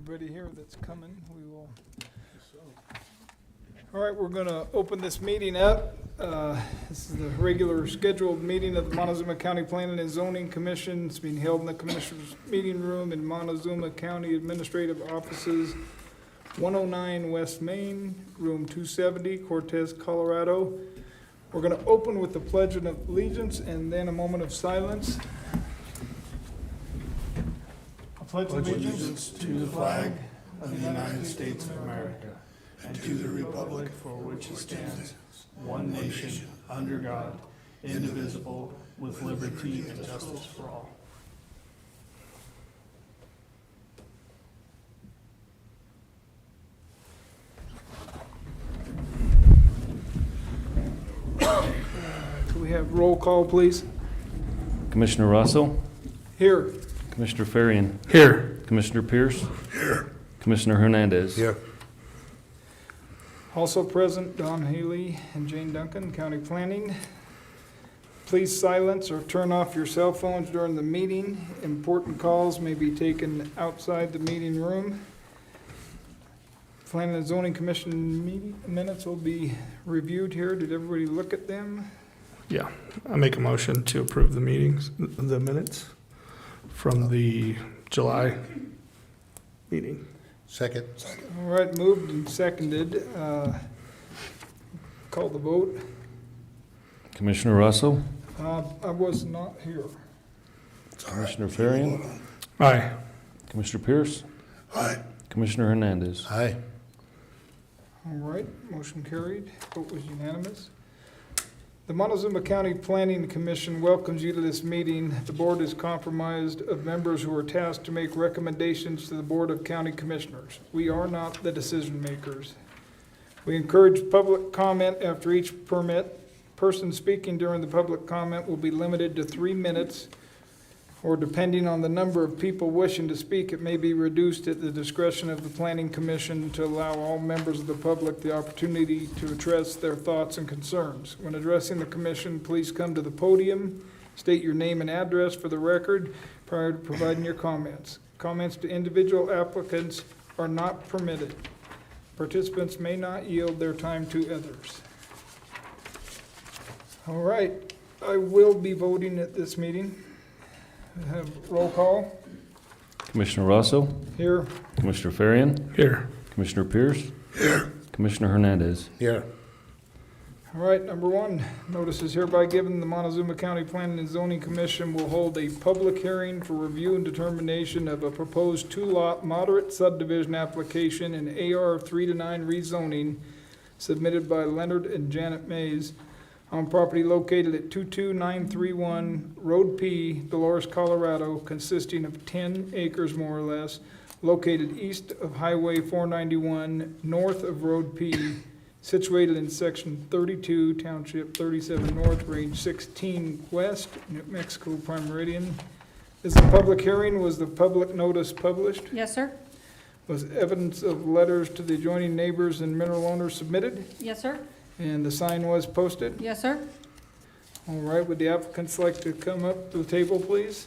everybody here that's coming. We will. All right, we're going to open this meeting up. This is the regular scheduled meeting of the Montezuma County Planning and Zoning Commission. It's being held in the Commissioners' Meeting Room in Montezuma County Administrative Offices, 109 West Main, Room 270, Cortez, Colorado. We're going to open with the Pledge of Allegiance and then a moment of silence. I pledge allegiance to the flag of the United States of America and to the republic for which it stands, one nation, under God, indivisible, with liberty and justice for all. Could we have roll call, please? Commissioner Russell? Here. Commissioner Farian? Here. Commissioner Pierce? Here. Commissioner Hernandez? Here. Also present, Don Haley and Jane Duncan, County Planning. Please silence or turn off your cell phones during the meeting. Important calls may be taken outside the meeting room. Planning and Zoning Commission meeting minutes will be reviewed here. Did everybody look at them? Yeah, I make a motion to approve the minutes from the July meeting. Second. All right, moved and seconded. Call the vote. Commissioner Russell? I was not here. Commissioner Farian? Aye. Commissioner Pierce? Aye. Commissioner Hernandez? Aye. All right, motion carried. Vote was unanimous. The Montezuma County Planning Commission welcomes you to this meeting. The board is comprised of members who are tasked to make recommendations to the Board of County Commissioners. We are not the decision makers. We encourage public comment after each permit. Person speaking during the public comment will be limited to 3 minutes, or depending on the number of people wishing to speak, it may be reduced at the discretion of the Planning Commission to allow all members of the public the opportunity to address their thoughts and concerns. When addressing the commission, please come to the podium, state your name and address for the record prior to providing your comments. Comments to individual applicants are not permitted. Participants may not yield their time to others. All right, I will be voting at this meeting. Have roll call. Commissioner Russell? Here. Commissioner Farian? Here. Commissioner Pierce? Here. Commissioner Hernandez? Here. All right, number one, notice is hereby given the Montezuma County Planning and Zoning Commission will hold a public hearing for review and determination of a proposed 2-lot moderate subdivision application in AR 3-9 rezoning submitted by Leonard and Janet Maez on property located at 22931 Road P, Dolores, Colorado, consisting of 10 acres more or less, located east of Highway 491, north of Road P, situated in Section 32, Township 37 North, Range 16 West, New Mexico Prime Meridian. Is the public hearing, was the public notice published? Yes, sir. Was evidence of letters to the adjoining neighbors and mineral owners submitted? Yes, sir. And the sign was posted? Yes, sir. All right, would the applicants like to come up to the table, please?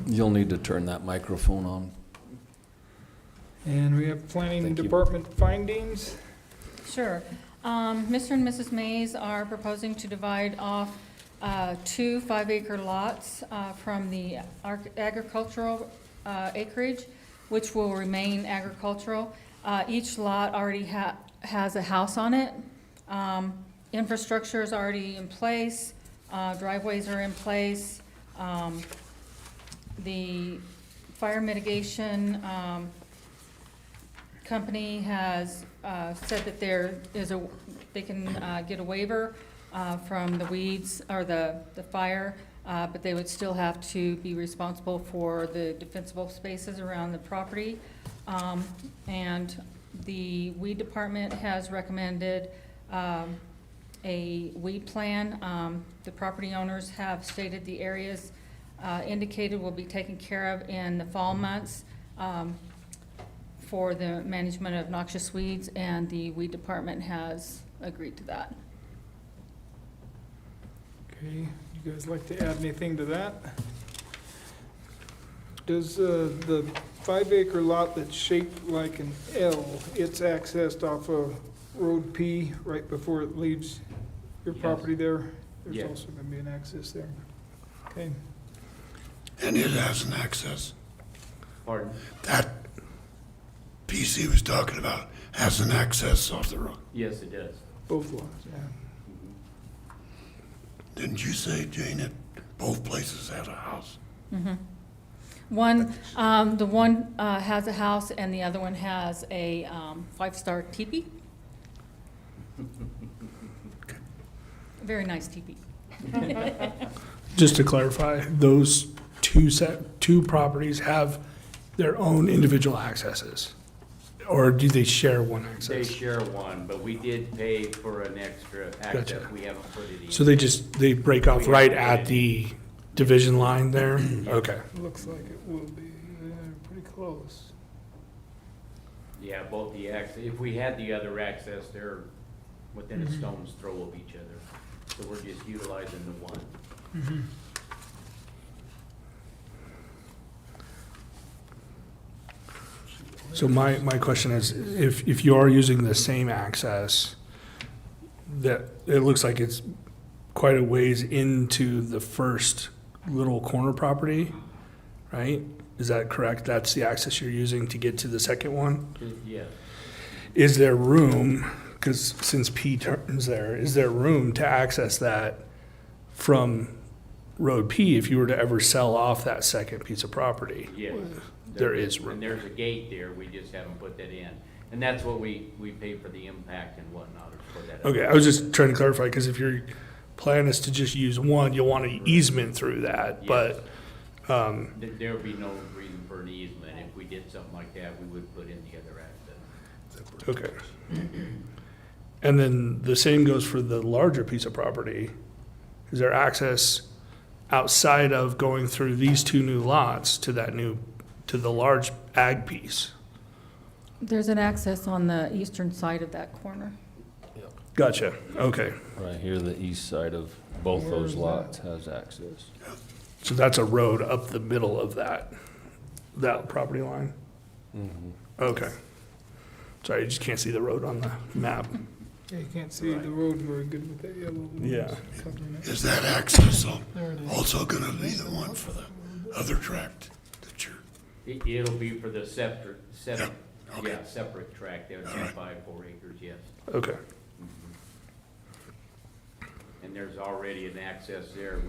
You'll need to turn that microphone on. And we have planning Thank you. department findings. Sure. Mr. and Mrs. Mays are proposing to divide off 2 5-acre lots from the agricultural acreage, which will remain agricultural. Each lot already has a house on it. Infrastructure is already in place. Driveways are in place. The fire mitigation company has said that they can get a waiver from the weeds or the fire, but they would still have to be responsible for the defensible spaces around the property. And the weed department has recommended a weed plan. The property owners have stated the areas indicated will be taken care of in the fall months. for the management of noxious weeds, and the weed department has agreed to that. Okay, you guys like to add anything to that? Does the 5-acre lot that's shaped like an L, it's accessed off of Road P right before it leaves your Yes. property there? There's Yes. also gonna be an access there. Okay, And it has an access. Pardon? That piece he was talking about has an access off the road. Yes, it does. both lots, yeah. Didn't you say, Jane, that both places had a house? One, the one has a house, and the other one has a 5-star teepee. Very nice teepee. Just to clarify, those two properties have their own individual accesses? Or do they share one They access? share one, but we did pay for an extra access. Gotcha. We haven't put it in. So they break off right at the division line there? Okay. Looks like it will be, pretty close. Yeah, both the if we had the other access, they're within a stone's throw of each other. So we're just utilizing the one. So my question is, if you are using the same access, that, it looks like it's quite a ways into the first little corner property, right? Is that correct? That's the access you're using to get to the second one? Yes. Is there room, because since P turns there, is there room to access that from Road P if you were to ever sell off that second piece of property? Yes. There is room. And there's a gate there, we just haven't put that in. And that's what we pay for the impact and whatnot, is for that. Okay, I was just trying to clarify, because if your plan is to just use one, you'll want an easement through that, but, There would be no reason for an easement. If we did something like that, we would put in the other access. okay. And then the same goes for the larger piece of property. Is there access outside of going through these two new lots to to the large ag piece? There's an access on the eastern side of that corner. Gotcha, okay. Right here, the east side of both Where those is lots has access. So that's a road up the middle of that property line? Okay. Sorry, you just can't see the road on the map. Yeah, you can't see the road very good with that yellow lines Yeah. covering it. Is that access There it is. also gonna be the one for the other tract that you're, It'll be for the separate, Yeah, okay. separate tract. There would be All right. 4 acres, yes. Okay, And there's already an access there.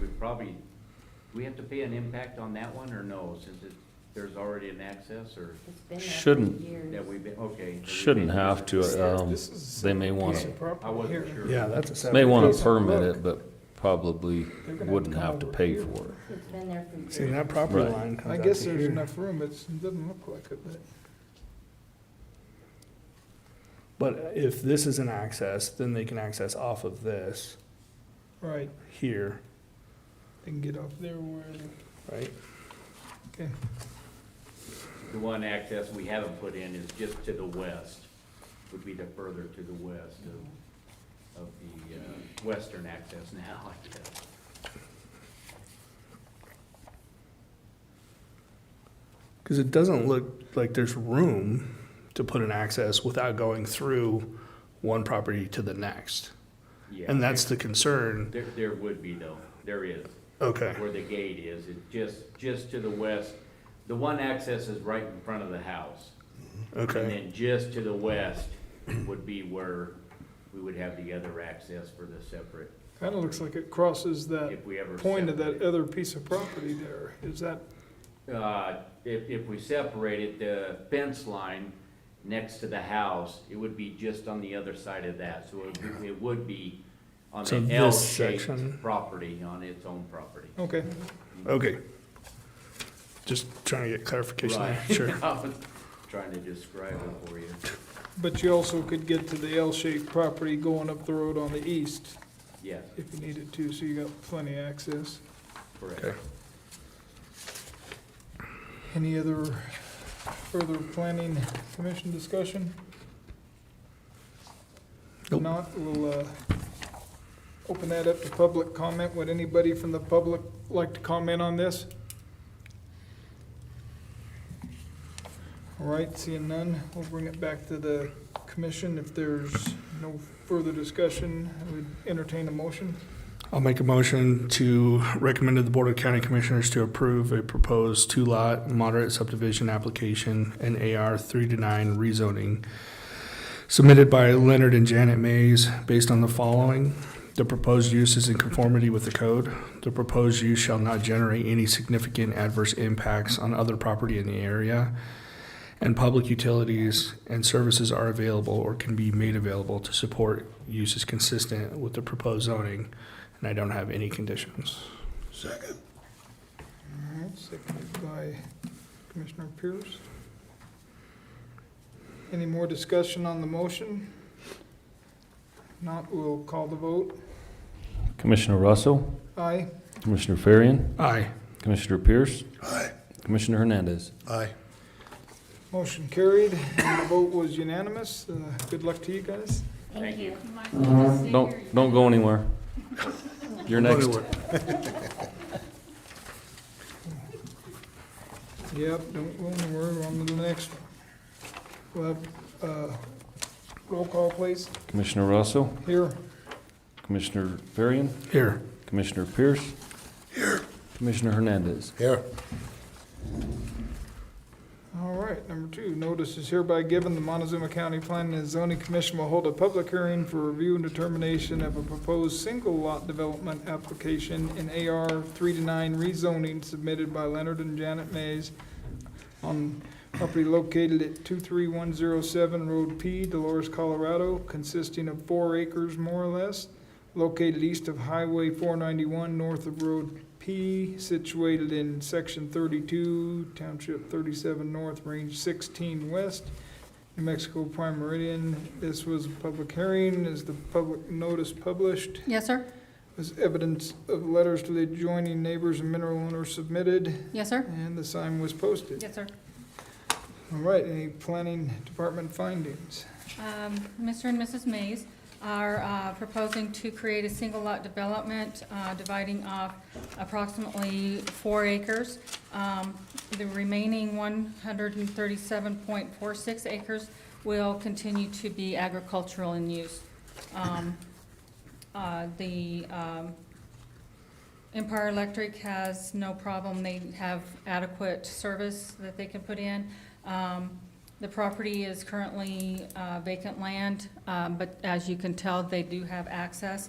We have to pay an impact on that one, or no, since there's already an access, or Shouldn't, that we've been, okay. shouldn't have to, This is they may a want piece to, of property I wasn't here. sure. yeah, that's a may separate. want Place to on permit look. it, but probably They're gonna wouldn't come have to over pay here. for it. It's been there for See, years. that property Right. line comes I out guess to there's here. enough room, it doesn't look like it, But if this is an access, then they can access off of this right, here, they can get off there where, right? okay. The one access we haven't put in is just to the west, would be the further to the west of the western access now, I guess. Because it doesn't look like there's room to put an access without going through one property to the next. Yeah. And that's the concern. There would be though, there is. Okay, Where the gate is, it's just to the west. The one access is right in front of the house. And okay. then just to the west would be where we would have the other access for the separate, Kinda looks like it crosses that if we ever point of that separate. other piece of property there. Is that, If we separated the fence line next to the house, it would be just on the other side of that. So it would be on So the this section- L-shaped property, on its own property. okay, Okay. Just trying to get clarification there, Right. sure. I was trying to describe it for you. but you also could get to the L-shaped property going up the road on the east Yes, if you needed to, so you got plenty of access. correct. Okay. Any other further planning commission discussion? If Nope. not, we'll open that up to public comment. Would anybody from the public like to comment on this? All right, seeing none, we'll bring it back to the commission. If there's no further discussion, I would entertain a motion. I'll make a motion to recommend to the Board of County Commissioners to approve a proposed 2-lot moderate subdivision application and AR 3-9 rezoning submitted by Leonard and Janet Maez based on the following. The proposed use is in conformity with the code. The proposed use shall not generate any significant adverse impacts on other property in the area. And public utilities and services are available or can be made available to support uses consistent with the proposed zoning. And I don't have any conditions. Second. All right, seconded by Commissioner Pierce. Any more discussion on the motion? Not, we'll call the vote. Commissioner Russell, Aye. Commissioner Farian, Aye. Commissioner Pierce, Aye. Commissioner Hernandez. Aye. Motion carried, and the vote was unanimous. Good luck to you guys. Thank you. Don't go anywhere. You're next. Yep, don't go anywhere, we're on to the next one. We'll have, roll call, please. Commissioner Russell, Here. Commissioner Farian, Here. Commissioner Pierce, Here. Commissioner Hernandez. Here. All right, number 2, notice is hereby given the Montezuma County Planning and Zoning Commission will hold a public hearing for review and determination of a proposed single lot development application in AR 3-9 rezoning submitted by Leonard and Janet Maez on property located at 23107 Road P, Dolores, Colorado, consisting of 4 acres more or less, located east of Highway 491, north of Road P, situated in Section 32, Township 37 North, Range 16 West, New Mexico Prime Meridian. This was a public hearing. Is the public notice published? Yes, sir? Was evidence of letters to the adjoining neighbors and mineral owners submitted? Yes, sir? And the sign was posted? Yes, sir. All right, any planning department findings? Mr. and Mrs. Mays are proposing to create a single lot development dividing off approximately 4 acres. The remaining 137.46 acres will continue to be agricultural in use. The Empire Electric has no problem. They have adequate service that they can put in. The property is currently vacant land, but as you can tell, they do have access.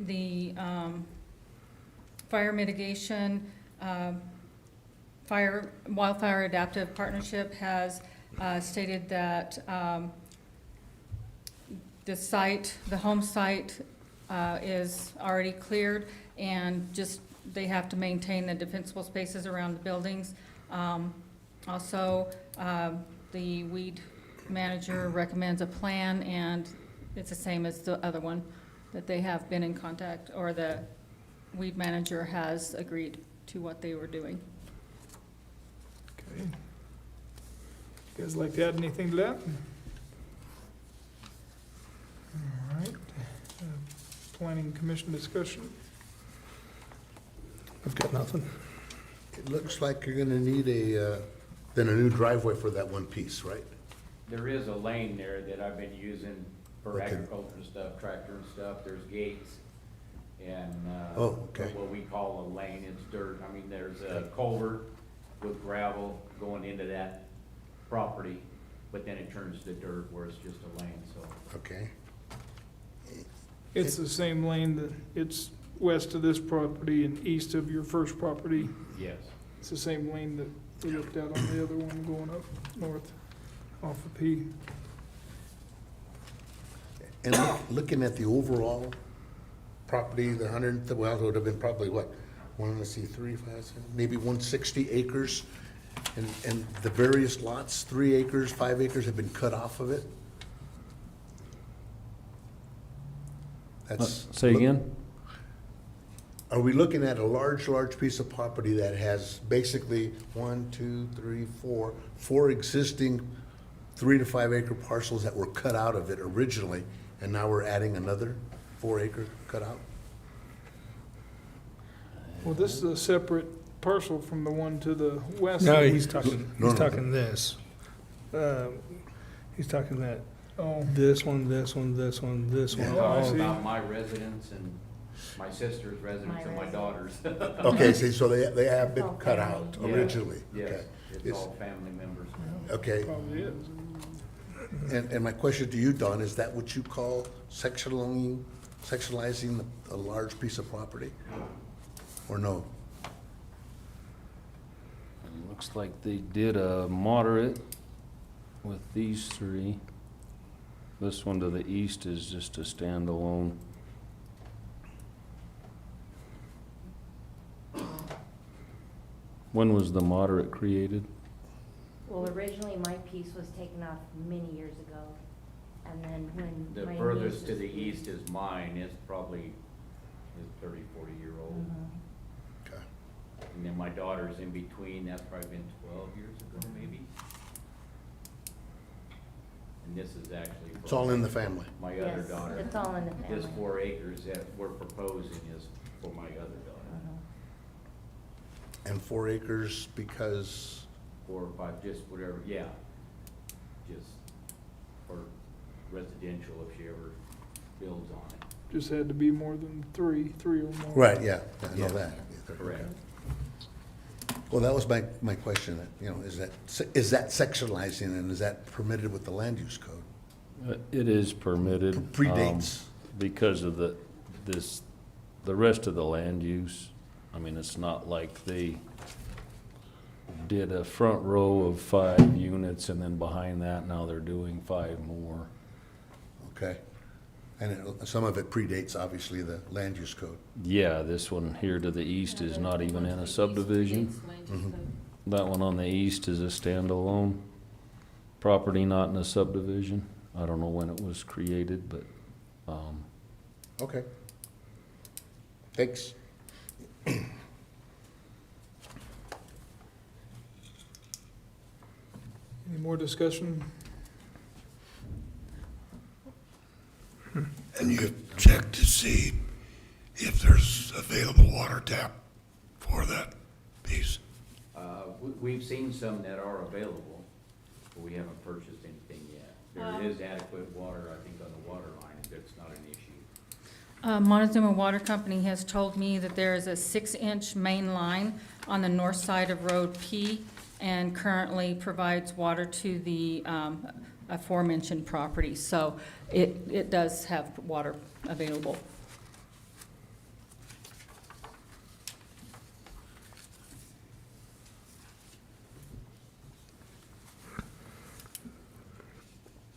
The fire mitigation, wildfire adaptive partnership has stated that the home site is already cleared, and just they have to maintain the defensible spaces around the buildings. Also, the weed manager recommends a plan, and it's the same as the other one, that they have been in contact, or the weed manager has agreed to what they were doing. Okay. You guys like to add anything to that? All right. Planning commission discussion. I've got nothing. It looks like you're gonna need then a new driveway for that one piece, right? There is a lane there that I've been using for Okay. agriculture and stuff, tractor and stuff. There's gates and, Oh, okay. what we call a lane, it's dirt. I mean, there's a culvert with gravel going into that property, but then it turns to dirt where it's just a lane, so. Okay. It's the same lane that, it's west of this property and east of your first property. Yes. It's the same lane that we looked at on the other one going up north off of P. And looking at the overall property, the well, it would have been probably what? 3, 5, 7, maybe 160 acres. And the various lots, 3 acres, 5 acres have been cut off of it? That's. Say again? are we looking at a large piece of property that has basically 4 existing 3 to 5 acre parcels that were cut out of it originally, and now we're adding another 4 acre cutout? Well, this is a separate parcel from the one to the west. No, he's talking, No, he's no. talking this. He's talking that, Oh, this one, this one, this one, this one. Oh, I all- see. About my residence and my sister's residence and my daughter's. Okay, see, so they have been cut out Yeah. originally? Yes, Okay. it's Is- all family members. Okay, probably is. and my question to you, Don, is that what you call sectionalizing a large piece of property? Or no? It looks like they did a moderate with these three. This one to the east is just a standalone. When was the moderate created? Well, originally my piece was taken off many years ago, and then when The my furthest to nieces- the east is mine, it's probably 30, 40-year-old. Mhm. Okay. And then my daughter's in between, that's probably been 12 years ago, maybe. And this is actually. It's all in the family. My other Yes, daughter. it's all in the This family. 4 acres that we're proposing is for my other daughter. Mhm. And 4 acres because, 4 or 5, just whatever, yeah. Just for residential if she ever builds on it. Just had to be more than three or more. right, yeah, I know Yeah. that. Correct. Well, that was my question, is that sectionalizing, and is that permitted with the land use code? It is permitted. Predates. Because of the rest of the land use. I mean, it's not like they did a front row of 5 units and then behind that now they're doing 5 more. Okay. And some of it predates, obviously, the land use code. Yeah, this one here to the east is not even in a subdivision. That one on the east is a standalone property, not in a subdivision. I don't know when it was created, but, Okay. Thanks. Any more discussion? And you've checked to see if there's available water tap for that piece? We've seen some that are available, but we haven't purchased anything yet. There is adequate water, I think, on the water line, that's not an issue. Montezuma Water Company has told me that there is a 6-inch main line on the north side of Road P and currently provides water to the aforementioned property. So it does have water available.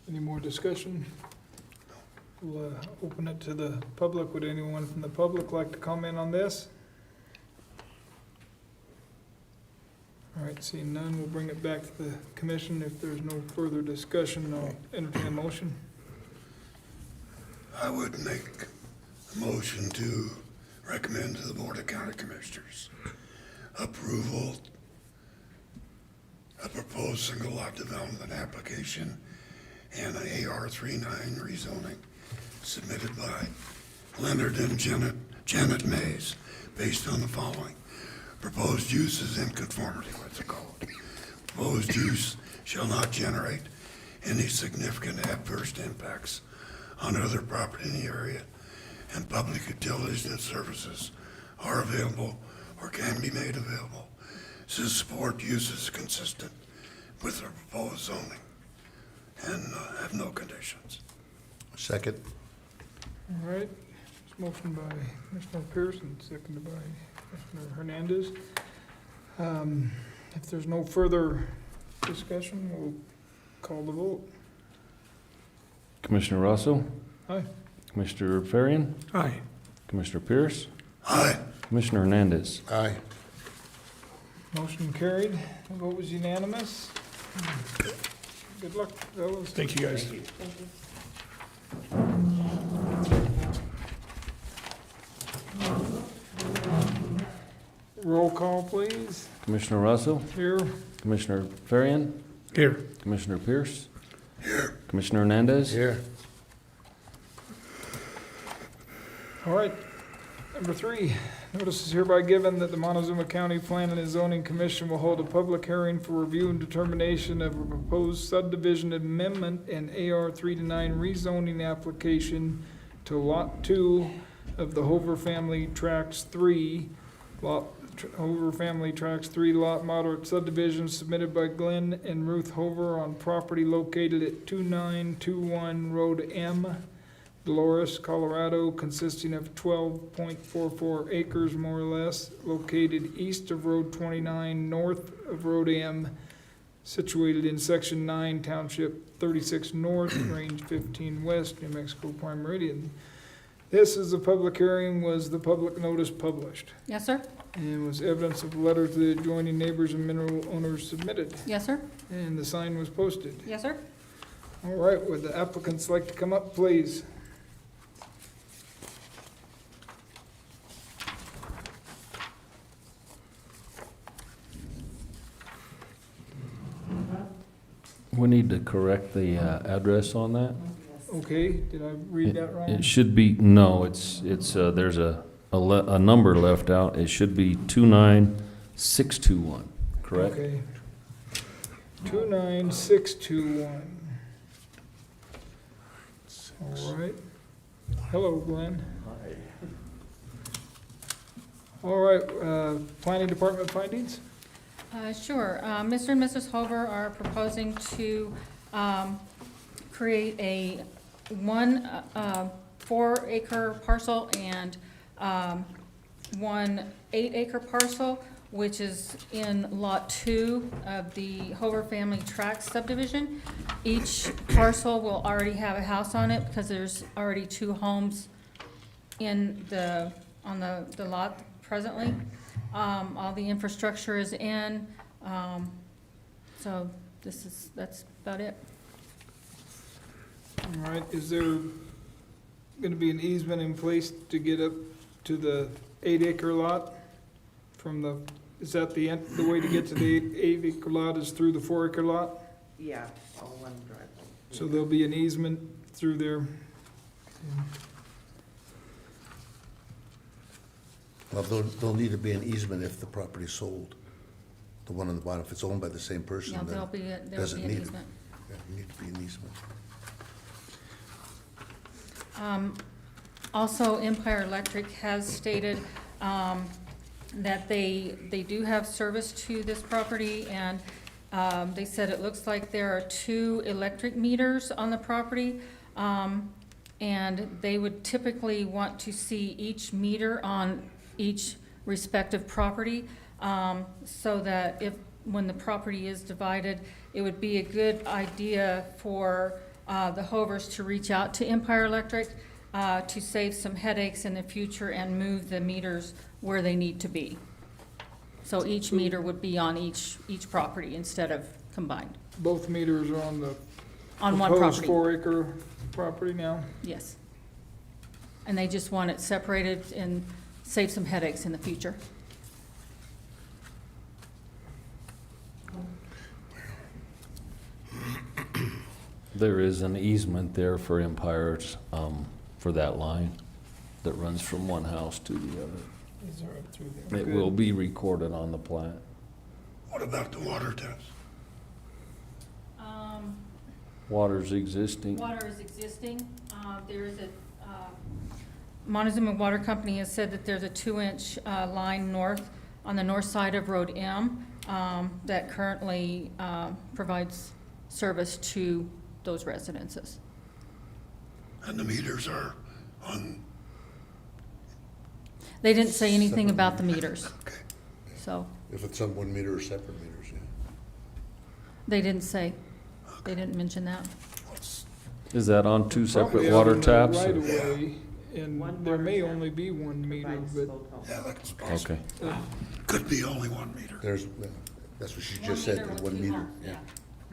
Any more discussion? We'll open it to the public. Would anyone from the public like to comment on this? All right, seeing none, we'll bring it back to the commission. If there's no further discussion, I'll entertain a motion. I would make a motion to recommend to the Board of County Commissioners approval of proposed single lot development application and an AR-39 rezoning submitted by Leonard Janet Maez based on the following. Proposed use is in conformity with the code. Proposed use shall not generate any significant adverse impacts on other property in the area, and public utilities and services are available or can be made available. Says support use is consistent with the proposed zoning and have no conditions. Second. All right, it's motion by Commissioner Pearson, seconded by Commissioner Hernandez. If there's no further discussion, we'll call the vote. Commissioner Russell, Aye. Commissioner Farian, Aye. Commissioner Pierce, Aye. Commissioner Hernandez. Aye. Motion carried. The vote was unanimous. Good luck, fellas. Thank you, guys. Thank you. Thank you. Roll call, please. Commissioner Russell, Here. Commissioner Farian, Here. Commissioner Pierce. Here. Commissioner Hernandez. Here. All right. Number 3, notice is hereby given that the Montezuma County Planning and Zoning Commission will hold a public hearing for review and determination of a proposed subdivision amendment and AR 3-9 rezoning application to Lot 2 of the Hoover Family Tracts 3, Hoover Family Tracts 3 lot moderate subdivision submitted by Glenn and Ruth Hoover on property located at 2921 Road M, Dolores, Colorado, consisting of 12.44 acres more or less, located east of Road 29, north of Road M, situated in Section 9, Township 36 North, Range 15 West, New Mexico Prime Meridian. This is the public hearing, was the public notice published, Yes, sir? and was evidence of the letter to the adjoining neighbors and mineral owners submitted, Yes, sir? and the sign was posted. Yes, sir? All right, would the applicants like to come up, please? We need to correct the address on that. Okay, did I read that wrong? It should be, no, there's a number left out. It should be 29621, correct? Okay. 29621. All right. Hello, Glenn. All right, planning department findings? Sure. Mr. and Mrs. Hoover are proposing to create a 4-acre parcel and 1 8-acre parcel, which is in Lot 2 of the Hoover Family Tracts subdivision. Each parcel will already have a house on it because there's already 2 homes on the lot presently. All the infrastructure is in, so that's about it. All right, is there gonna be an easement in place to get up to the 8-acre lot? Is that the way to get to the 8-acre lot is through the 4-acre lot? Yeah, all one driveway. So there'll be an easement through there? Well, there'll need to be an easement if the property's sold. The one on the bottom, if it's owned by the same person, Yeah, then there'll be doesn't an need it. easement. Yeah, need to be an easement. Also, Empire Electric has stated that they do have service to this property, and they said it looks like there are 2 electric meters on the property, and they would typically want to see each meter on each respective property, so that when the property is divided, it would be a good idea for the Hoovers to reach out to Empire Electric to save some headaches in the future and move the meters where they need to be. So each meter would be on each property instead of combined, Both meters are on the on one proposed property. 4-acre property now? Yes. And they just want it separated and save some headaches in the future. There is an easement there for Empire's, for that line that runs from one house to the other. Is there up through there? It Good. will be recorded on the plat. What about the water test? Water's existing. Water is existing. There is Montezuma Water Company has said that there's a 2-inch line on the north side of Road M that currently provides service to those residences. And the meters are on, They didn't say anything about the meters, okay. so If it's on 1 meter or separate meters, yeah. they didn't say, they didn't mention that. Is that on 2 Probably separate out water in the taps? right of way, and One there may water tap only be 1 meter, Provides but both homes. Yeah, that's possible. Okay. Could be only 1 meter. That's what she just said, the 1 meter, yeah.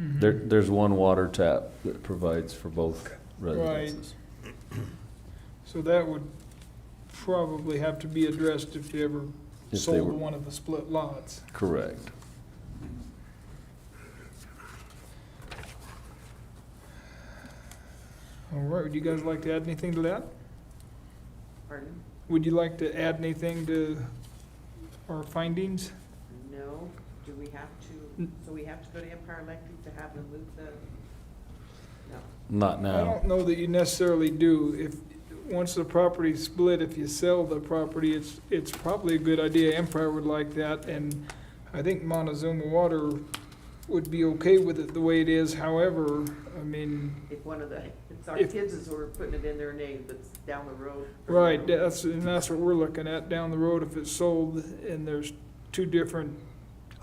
There's one water tap that provides for both residences. so that would probably have to be addressed if you ever If they sold were- one of the split lots. Correct. All right, would you guys like to add anything to that? Pardon? Would you like to add anything to our findings? No, do we have to, so we have to go to Empire Electric to have them move the, no. Not I now. don't know that you necessarily do. If, once the property's split, if you sell the property, it's probably a good idea. Empire would like that, and I think Montezuma Water would be okay with it the way it is. However, I mean, If one of the, it's our If- kids is who are putting it in their name, that's down the road. right, and that's what we're looking at down the road. If it's sold and there's two different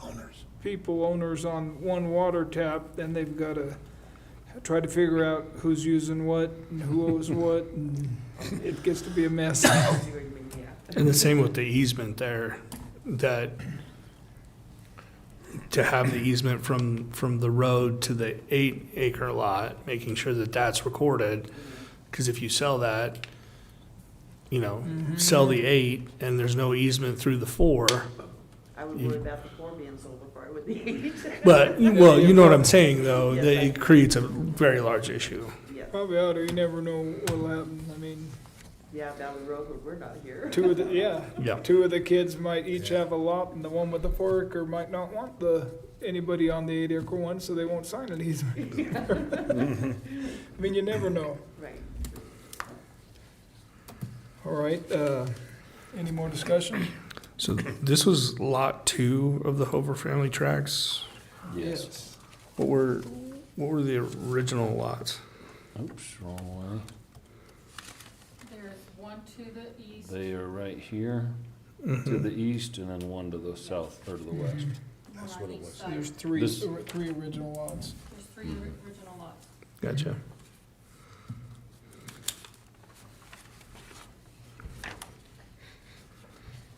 Owners. owners on one water tap, then they've got to try to figure out who's using what and who owes what, and it gets to be a mess. See what you mean, yeah. And the same with the easement there, that to have the easement from the road to the 8-acre lot, making sure that that's recorded, because if you sell that, you know, sell the 8 and there's no easement through the 4, I would worry about the 4 being sold before I would the 8. but, well, you know what I'm saying, though, Yes, that I it do. creates a very large issue. Yes, Probably out there, you never know what'll happen. I mean, yeah, down the road where we're not here. two of the, yeah. Yeah. Two of the kids might each have a lot, and the one with the 4-acre might not want anybody on the 8-acre one, so they won't sign an easement. I mean, you never know. Right. All right, any more discussion? So this was lot 2 of the Hoover family tracks. Yes. What were the original lots? Oops, wrong There's one to the east. way. They are right here to the east and then one to the south or to the west. That's one what on it each was. side. There's three This- original lots. There's 3 original lots. Gotcha.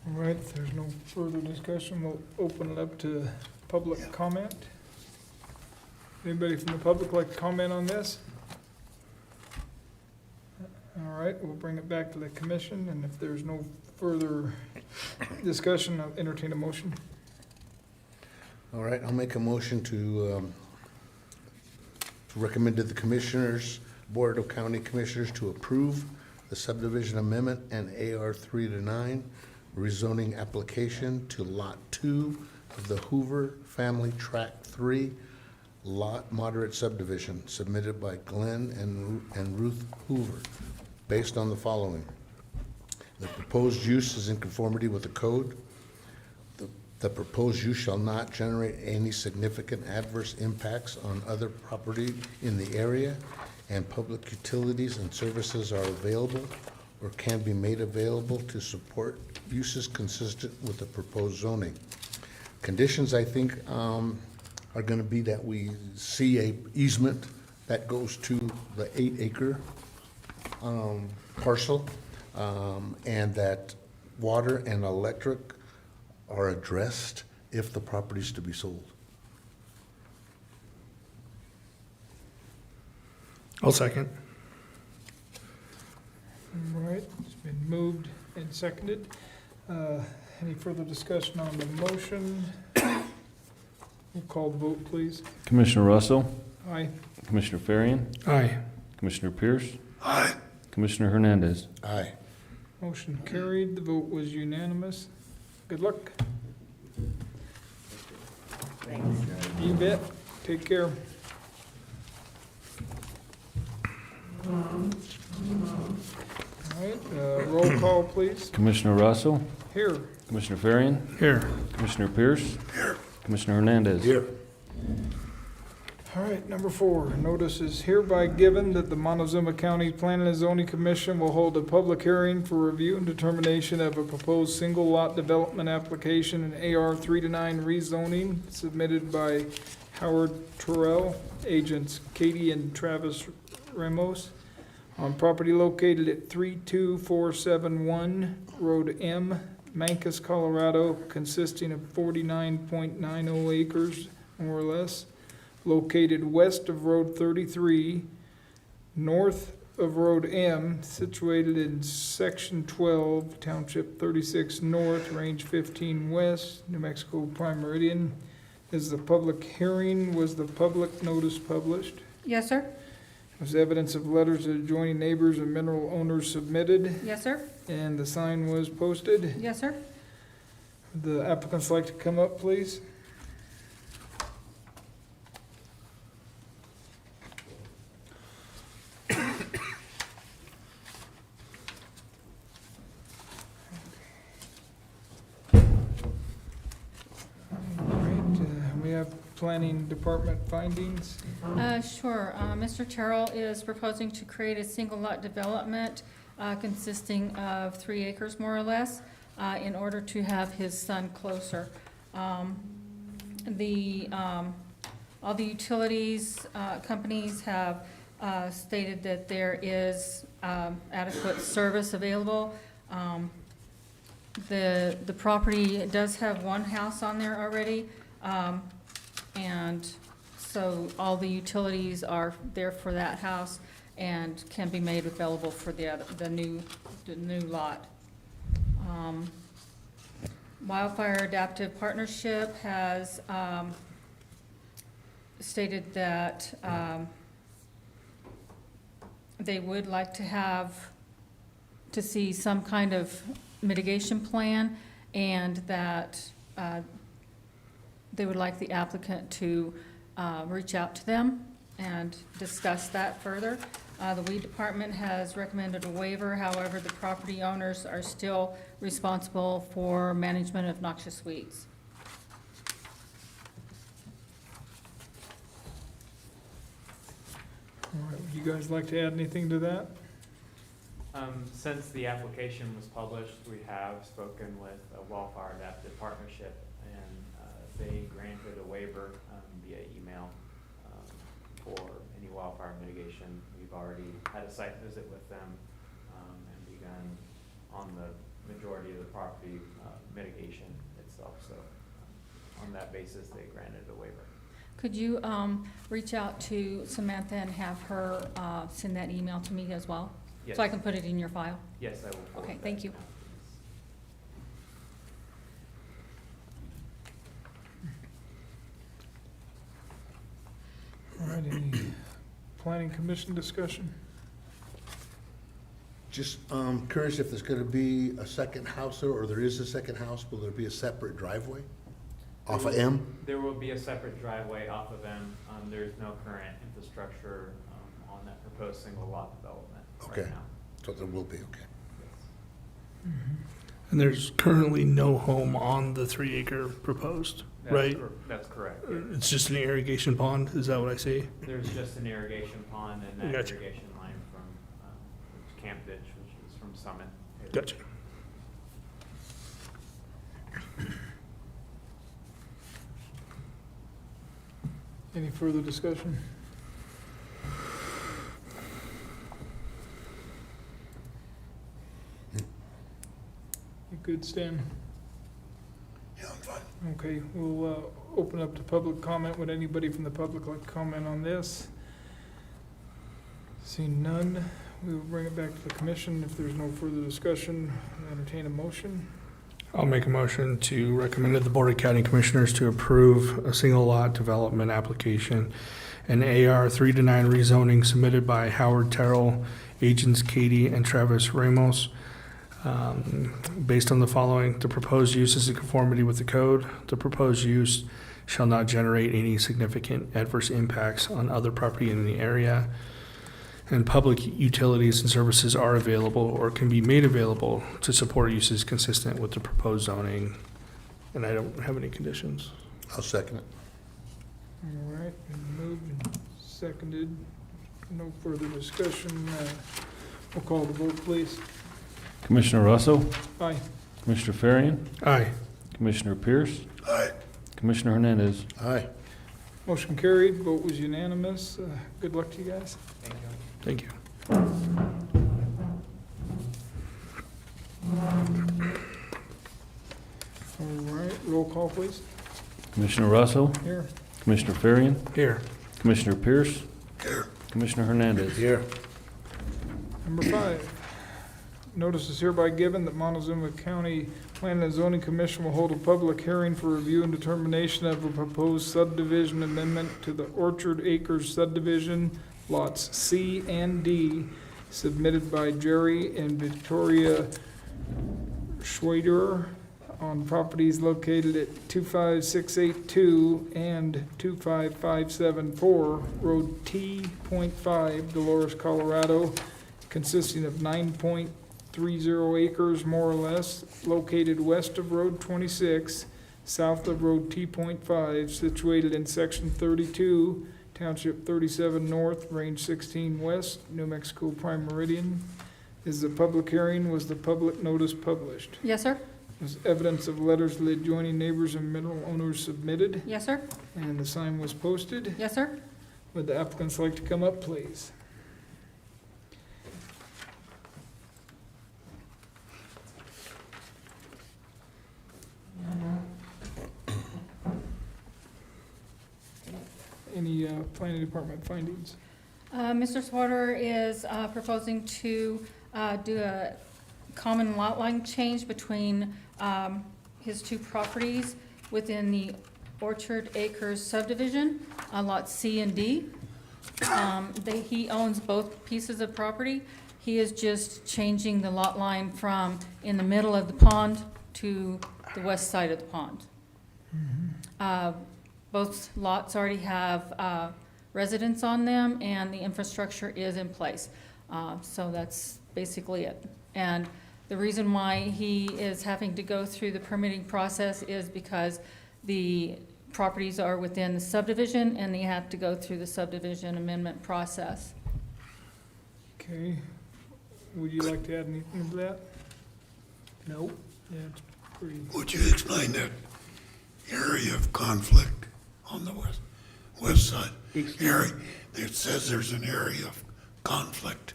All right, if there's no further discussion, we'll open it up to public comment. Anybody from the public like to comment on this? All right, we'll bring it back to the commission, and if there's no further discussion, I'll entertain a motion. All right, I'll make a motion to recommend to the Commissioners, Board of County Commissioners, to approve the subdivision amendment and AR 3-9 rezoning application to Lot 2 of the Hoover Family Tract 3 Lot Moderate Subdivision submitted by Glenn and Ruth Hoover, based on the following. The proposed use is in conformity with the code. The proposed use shall not generate any significant adverse impacts on other property in the area, and public utilities and services are available or can be made available to support uses consistent with the proposed zoning. Conditions, I think, are gonna be that we see a easement that goes to the 8-acre parcel, and that water and electric are addressed if the property's to be sold. I'll second. All right, it's been moved and seconded. Any further discussion on the motion? We'll call the vote, please. Commissioner Russell, Aye. Commissioner Farian, Aye. Commissioner Pierce, Aye. Commissioner Hernandez. Aye. Motion carried. The vote was unanimous. Good luck. Thanks. You bet. Take care. All right, roll call, please. Commissioner Russell, Here. Commissioner Farian, Here. Commissioner Pierce, Commissioner Hernandez. All right, number 4, notice is hereby given that the Montezuma County Planning and Zoning Commission will hold a public hearing for review and determination of a proposed single lot development application and AR 3-9 rezoning submitted by Howard Terrell, agents Katie and Travis Ramos, on property located at 32471 Road M, Mancos, Colorado, consisting of 49.90 acres, more or less, located west of Road 33, north of Road M, situated in Section 12, Township 36 North, Range 15 West, New Mexico Prime Meridian. Is the public hearing, was the public notice published? Yes, sir. Was evidence of letters of adjoining neighbors and mineral owners submitted? Yes, sir. And the sign was posted? Yes, sir. The applicants like to come up, please? We have planning department findings. Sure. Mr. Terrell is proposing to create a single lot development consisting of 3 acres more or less in order to have his son closer. All the utilities companies have stated that there is adequate service available. The property does have one house on there already. And so all the utilities are there for that house and can be made available for the new lot. Wildfire Adaptive Partnership has stated that they would like to see some kind of mitigation plan, and that they would like the applicant to reach out to them and discuss that further. The weed department has recommended a waiver, however, the property owners are still responsible for management of noxious weeds. All right, would you guys like to add anything to that? Since the application was published, we have spoken with a Wildfire Adaptive Partnership, and they granted a waiver via email for any wildfire mitigation. We've already had a site visit with them and begun on the majority of the property mitigation itself. So on that basis, they granted a waiver. Could you reach out to Samantha and have her send that email to me as well? Yes. So I can put it in your file? Yes, I will. forward Okay, that thank you. now. All right, any planning commission discussion? Just curious if there's gonna be a second house there, or there is a second house, will there be a separate driveway off of M? There will be a separate driveway off of M. There's no current infrastructure on that proposed single lot development right Okay. now. So there will be, okay. Yes. And there's currently no home on the 3 acre proposed, right? That's correct. Yeah. It's just an irrigation pond, is that what I see? There's just an irrigation pond and that Gotcha. irrigation line from Camp Ditch, which is from Summit. Gotcha. Any further discussion? You good, Stan? Yeah, I'm fine. Okay, we'll open up to public comment. Would anybody from the public like to comment on this? Seeing none, we will bring it back to the commission. If there's no further discussion, entertain a motion. I'll make a motion to recommend to the Board of County Commissioners to approve a single lot development application, an AR 3-9 rezoning submitted by Howard Terrell, agents Katie and Travis Ramos. Based on the following: the proposed use is in conformity with the code. The proposed use shall not generate any significant adverse impacts on other property in the area. And public utilities and services are available or can be made available to support uses consistent with the proposed zoning. And I don't have any conditions. I'll second it. All right, been moved and seconded. No further discussion. We'll call the vote, please. Commissioner Russell, Aye. Commissioner Farian, Aye. Commissioner Pierce, Aye. Commissioner Hernandez. Aye. Motion carried. Vote was unanimous. Good luck to you guys. Thank you. Thank you. All right, roll call, please. Commissioner Russell, Here. Commissioner Farian, Here. Commissioner Pierce, Here. Commissioner Hernandez. Here. Number 5, notice is hereby given that Montezuma County Planning and Zoning Commission will hold a public hearing for review and determination of a proposed subdivision amendment to the Orchard Acres subdivision, lots C and D, submitted by Jerry and Victoria Schwader on properties located at 25682 and 25574 Road T.5, Dolores, Colorado, consisting of 9.30 acres more or less, located west of Road 26, south of Road T.5, situated in Section 32, Township 37 North, Range 16 West, New Mexico Prime Meridian. Is the public hearing, was the public notice published? Yes, sir? Was evidence of letters to the adjoining neighbors and mineral owners submitted? Yes, sir? And the sign was posted? Yes, sir? Would the applicants like to come up, please? Any planning department findings? Mr. Swatter is proposing to do a common lot line change between his two properties within the Orchard Acres subdivision, lots C and D. He owns both pieces of property. He is just changing the lot line from in the middle of the pond to the west side of the pond. Both lots already have residents on them, and the infrastructure is in place. So that's basically it. And the reason why he is having to go through the permitting process is because the properties are within the subdivision, and they have to go through the subdivision amendment process. Okay. Would you like to add anything to that? No? Yeah, it's pretty. Would you explain that area of conflict on the west side? Area, it says there's an area of conflict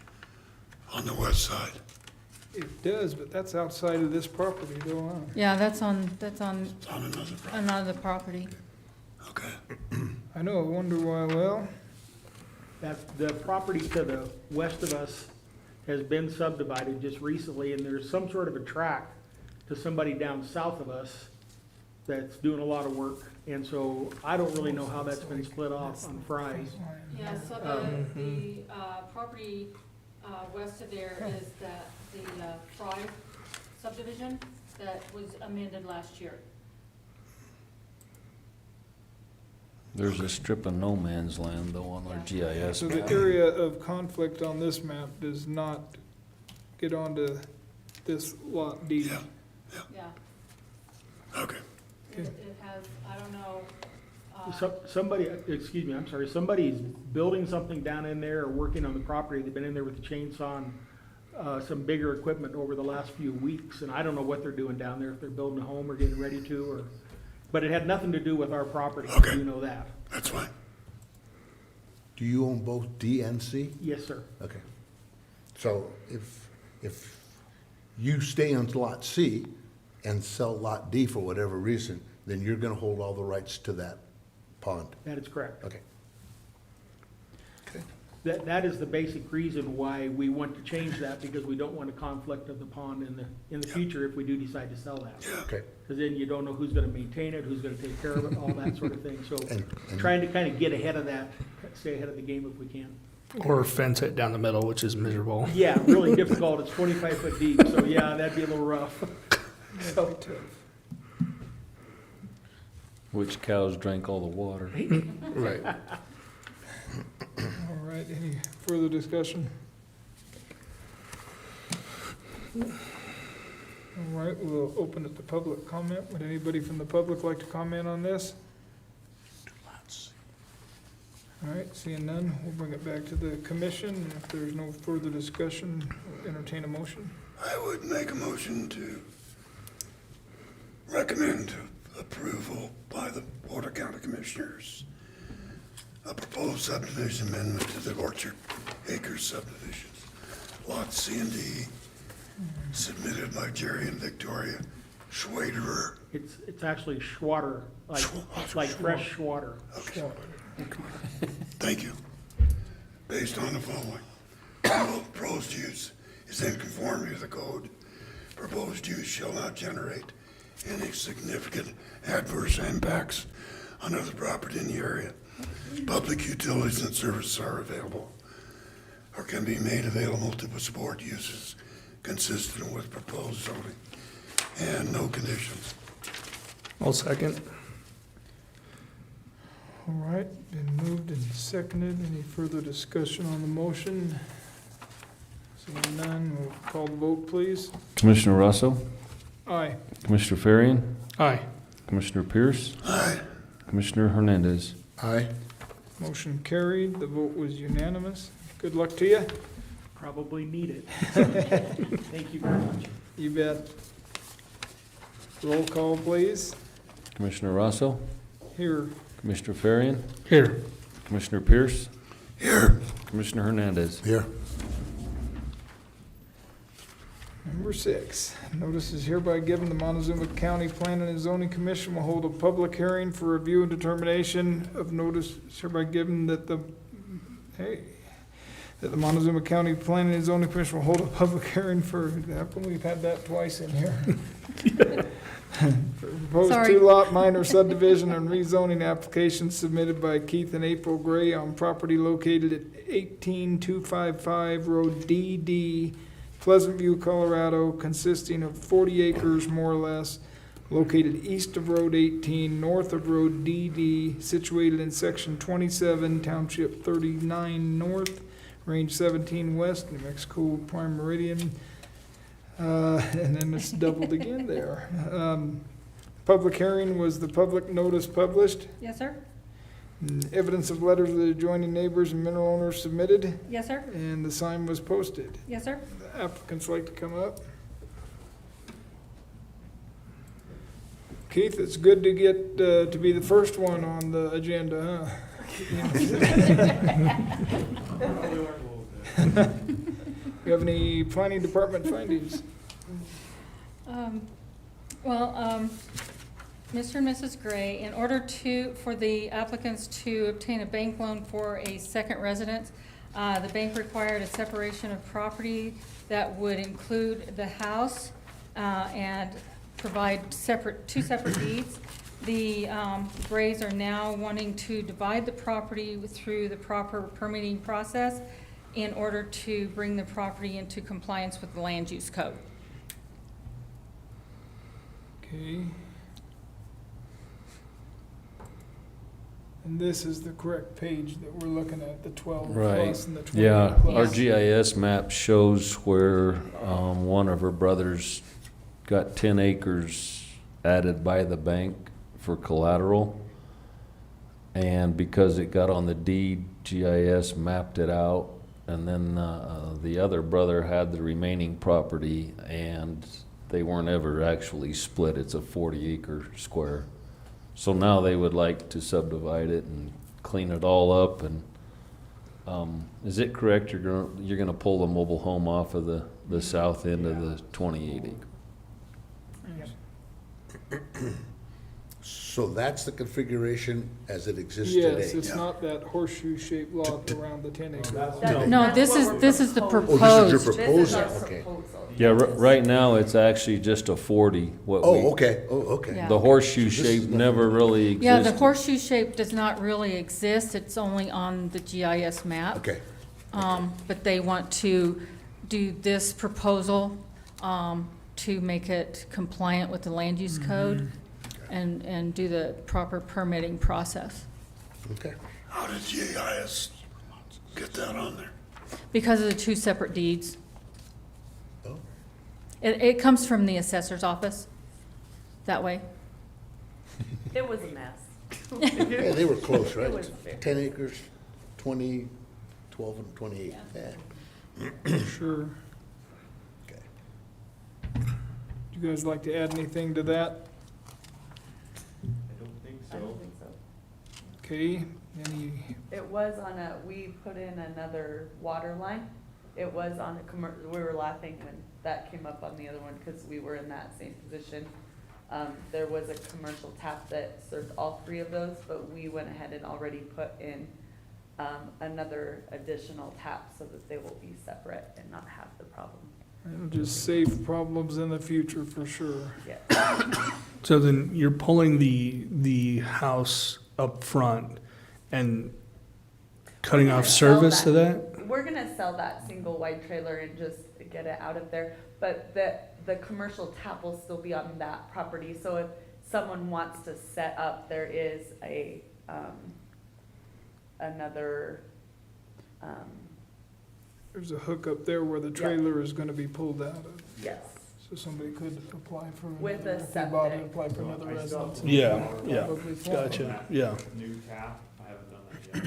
on the west side. It does, but that's outside of this property, though, huh? Yeah, that's on It's on another property. another property. Okay. I know, I wonder why, well, That the property to the west of us has been subdivided just recently, and there's some sort of a track to somebody down south of us that's doing a lot of work. And so I don't really know how that's been split off on Fry's. Yeah, so the property west of there is the Fry subdivision that was amended last year. There's a strip of no man's land though on our GIS so the map. area of conflict on this map does not get onto this lot D. Yeah, Yeah, okay. it has, I don't know. Somebody, excuse me, I'm sorry, somebody's building something down in there or working on the property. They've been in there with the chainsaw and some bigger equipment over the last few weeks, and I don't know what they're doing down there, if they're building a home or getting ready to, or, but it had nothing to do with our property. Okay. You know that. That's fine. Do you own both D and C? Yes, sir. Okay. So if you stay on lot C and sell lot D for whatever reason, then you're gonna hold all the rights to that pond. That is correct. Okay. That is the basic reason why we want to change that, because we don't want a conflict of the pond in the future if we do decide to sell that. Okay. Because then you don't know who's gonna maintain it, who's gonna take care of it, all that sort of thing. So And- trying to kind of get ahead of that, stay ahead of the game if we can. Or fence it down the middle, which is miserable. Yeah, really difficult. It's 25 foot deep, so yeah, that'd be a little rough. So, Which cows drank all the water. Right. All right, any further discussion? All right, we'll open it to public comment. Would anybody from the public like to comment on this? All right, seeing none, we'll bring it back to the commission. If there's no further discussion, we'll entertain a motion. I would make a motion to recommend approval by the Board of County Commissioners a proposed subdivision amendment to the Orchard Acres subdivisions, lots C and D, submitted by Jerry and Victoria Schwaderer. it's actually Schwatter, like Schwatter. fresh Schwatter. Okay. Thank you. Based on the following. proposed use is in conformity with the code. Proposed use shall not generate any significant adverse impacts on other property in the area. Public utilities and services are available or can be made available to support uses consistent with proposed zoning, and no conditions. I'll second. All right, been moved and seconded. Any further discussion on the motion? Seeing none, we'll call the vote, please. Commissioner Russell, Aye. Commissioner Farian, Aye. Commissioner Pierce, Aye. Commissioner Hernandez. Aye. Motion carried. The vote was unanimous. Good luck to you. Probably need it. Thank you very much. You bet. Roll call, please. Commissioner Russell, Here. Commissioner Farian, Here. Commissioner Pierce, Here. Commissioner Hernandez. Here. Number 6, notice is hereby given the Montezuma County Planning and Zoning Commission will hold a public hearing for review and determination of notice. It's hereby given that the Montezuma County Planning and Zoning Commission will hold a public hearing for, we've had that twice in here. For proposed Sorry. 2-lot minor subdivision and rezoning application submitted by Keith and April Gray on property located at 18255 Road DD, Pleasant View, Colorado, consisting of 40 acres more or less, located east of Road 18, north of Road DD, situated in Section 27, Township 39 North, Range 17 West, New Mexico Prime Meridian. And then it's doubled again there. Public hearing was the public notice published. Yes, sir? Evidence of letters of the adjoining neighbors and mineral owners submitted, Yes, sir? and the sign was posted. Yes, sir? The applicants like to come up. Keith, it's good to get, to be the first one on the agenda, huh? You have any planning department findings? Mr. and Mrs. Gray, in order for the applicants to obtain a bank loan for a second residence, the bank required a separation of property that would include the house and provide two separate deeds. The Grays are now wanting to divide the property through the proper permitting process in order to bring the property into compliance with the land use code. Okay. And this is the correct page that we're looking at, the 12 Right. plus and the 28 Yeah, plus. our GIS map shows where one of her brothers got 10 acres added by the bank for collateral. And because it got on the deed, GIS mapped it out. And then the other brother had the remaining property, and they weren't ever actually split. It's a 40-acre square. So now they would like to subdivide it and clean it all up. And is it correct you're gonna pull the mobile home off of the south end of the 28 acre? So that's the configuration as it exists today? Yes, it's not that horseshoe-shaped lot around the 10 acres. No, this is the Oh, proposed. this is your This is our proposal, okay. proposal. Yeah, right now it's actually just a 40. Oh, okay, oh, okay. Yeah. The horseshoe So this is shape not- never really existed. Yeah, the horseshoe shape does not really exist. It's only on the GIS map. Okay, But they want to do this proposal to make it compliant with the land use code and do the proper permitting process. okay. How did GIS get that on there? Because of the two separate deeds. Oh. It comes from the assessor's office, that way. It was a mess. Yeah, they were close, right? It was fair. 10 acres, 20, 12 and 28. Yeah. Sure. Okay. Would you guys like to add anything to that? I don't think I don't so. think so. Okay, any, It was on we put in another water line. It was on a we were laughing when that came up on the other one, because we were in that same position. There was a commercial tap that served all three of those, but we went ahead and already put in another additional tap so that they will be separate and not have the problem. It'll just save problems in the future for sure. Yeah. So then you're pulling the house up front and cutting We're off gonna sell service to that? We're gonna sell that single wide trailer and just get it out of there, but the commercial tap will still be on that property, so if someone wants to set up, there is another, There's a hook up there where the trailer is gonna be pulled out of. yes, So somebody could apply for With another, a if they bought it, septic. apply for another I still have residence. to Yeah, look yeah. Probably fall. Gotcha, yeah. New tap, I haven't done that yet. I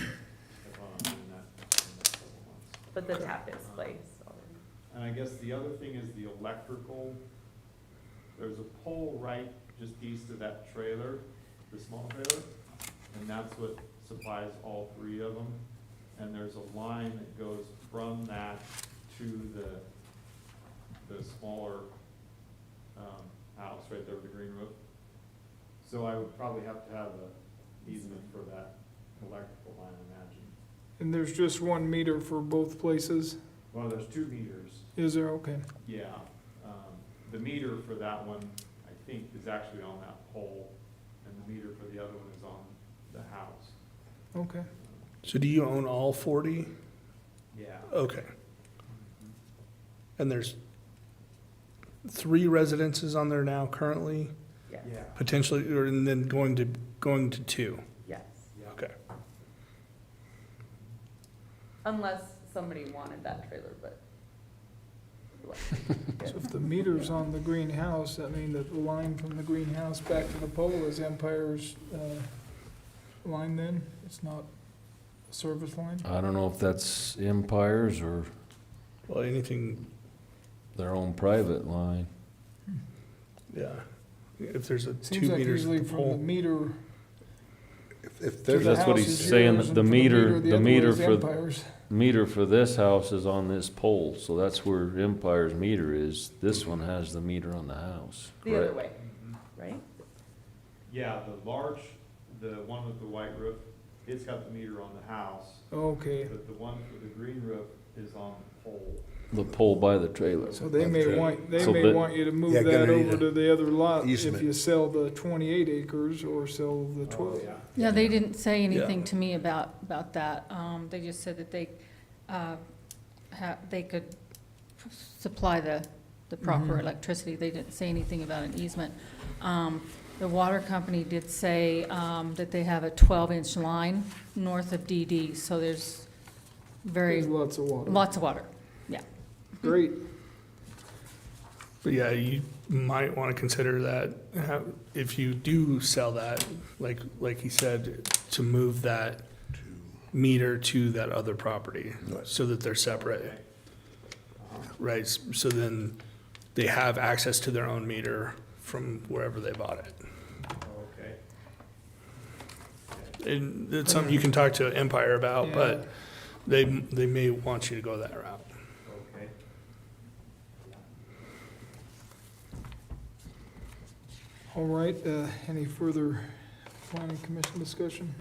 plan on doing that in the next couple months. but the tap is placed already. And I guess the other thing is the electrical. There's a pole right just east of that trailer, the small trailer, and that's what supplies all three of them. And there's a line that goes from that to the smaller, house right there with the green roof. So I would probably have to have a easement for that electrical line, I imagine. And there's just one meter for both places? Well, there's 2 meters. Is there? Okay. Yeah, the meter for that one, I think, is actually on that pole, and the meter for the other one is on the house. Okay. So do you own all 40? Yeah. Okay. And there's 3 residences on there now currently, Yes, Yeah. potentially, or and then going to 2? yes, Okay. unless somebody wanted that trailer, but. So if the meter's on the greenhouse, that means that the line from the greenhouse back to the pole is Empire's, line then? It's not a service line? I don't know if that's Empire's or Well, anything, their own private line. yeah. If there's a 2 Seems like meters usually at the from the pole. meter If to there's the a, That's what house he's is saying, yours, that the and from meter- the the other meter way is for- Empire's. Meter for this house is on this pole, so that's where Empire's meter is. This one has the meter on the house. The other correct? way, right? Yeah, the one with the white roof, it's got the meter on the house, Okay, but the one with the green roof is on the pole. The pole by the trailer. so they may want, So may that- want you to move Yeah, that gonna need over a to the other lot if easement. you sell the 28 acres or sell the 12. Yeah, they didn't say anything to me about that. They just said that they could supply the proper Mhm. electricity. They didn't say anything about an easement. The water company did say that they have a 12-inch line north of DD, so there's There's lots of water. lots of water. Great. But yeah, you might want to consider that, if you do sell that, like he said, to move that meter to that other property, Right. so that they're separate. Right, so then they have access to their own meter from wherever they bought it. Okay. And it's something you can talk to Empire about, Yeah. but they may want you to go that route. Okay. All right, any further planning commission discussion?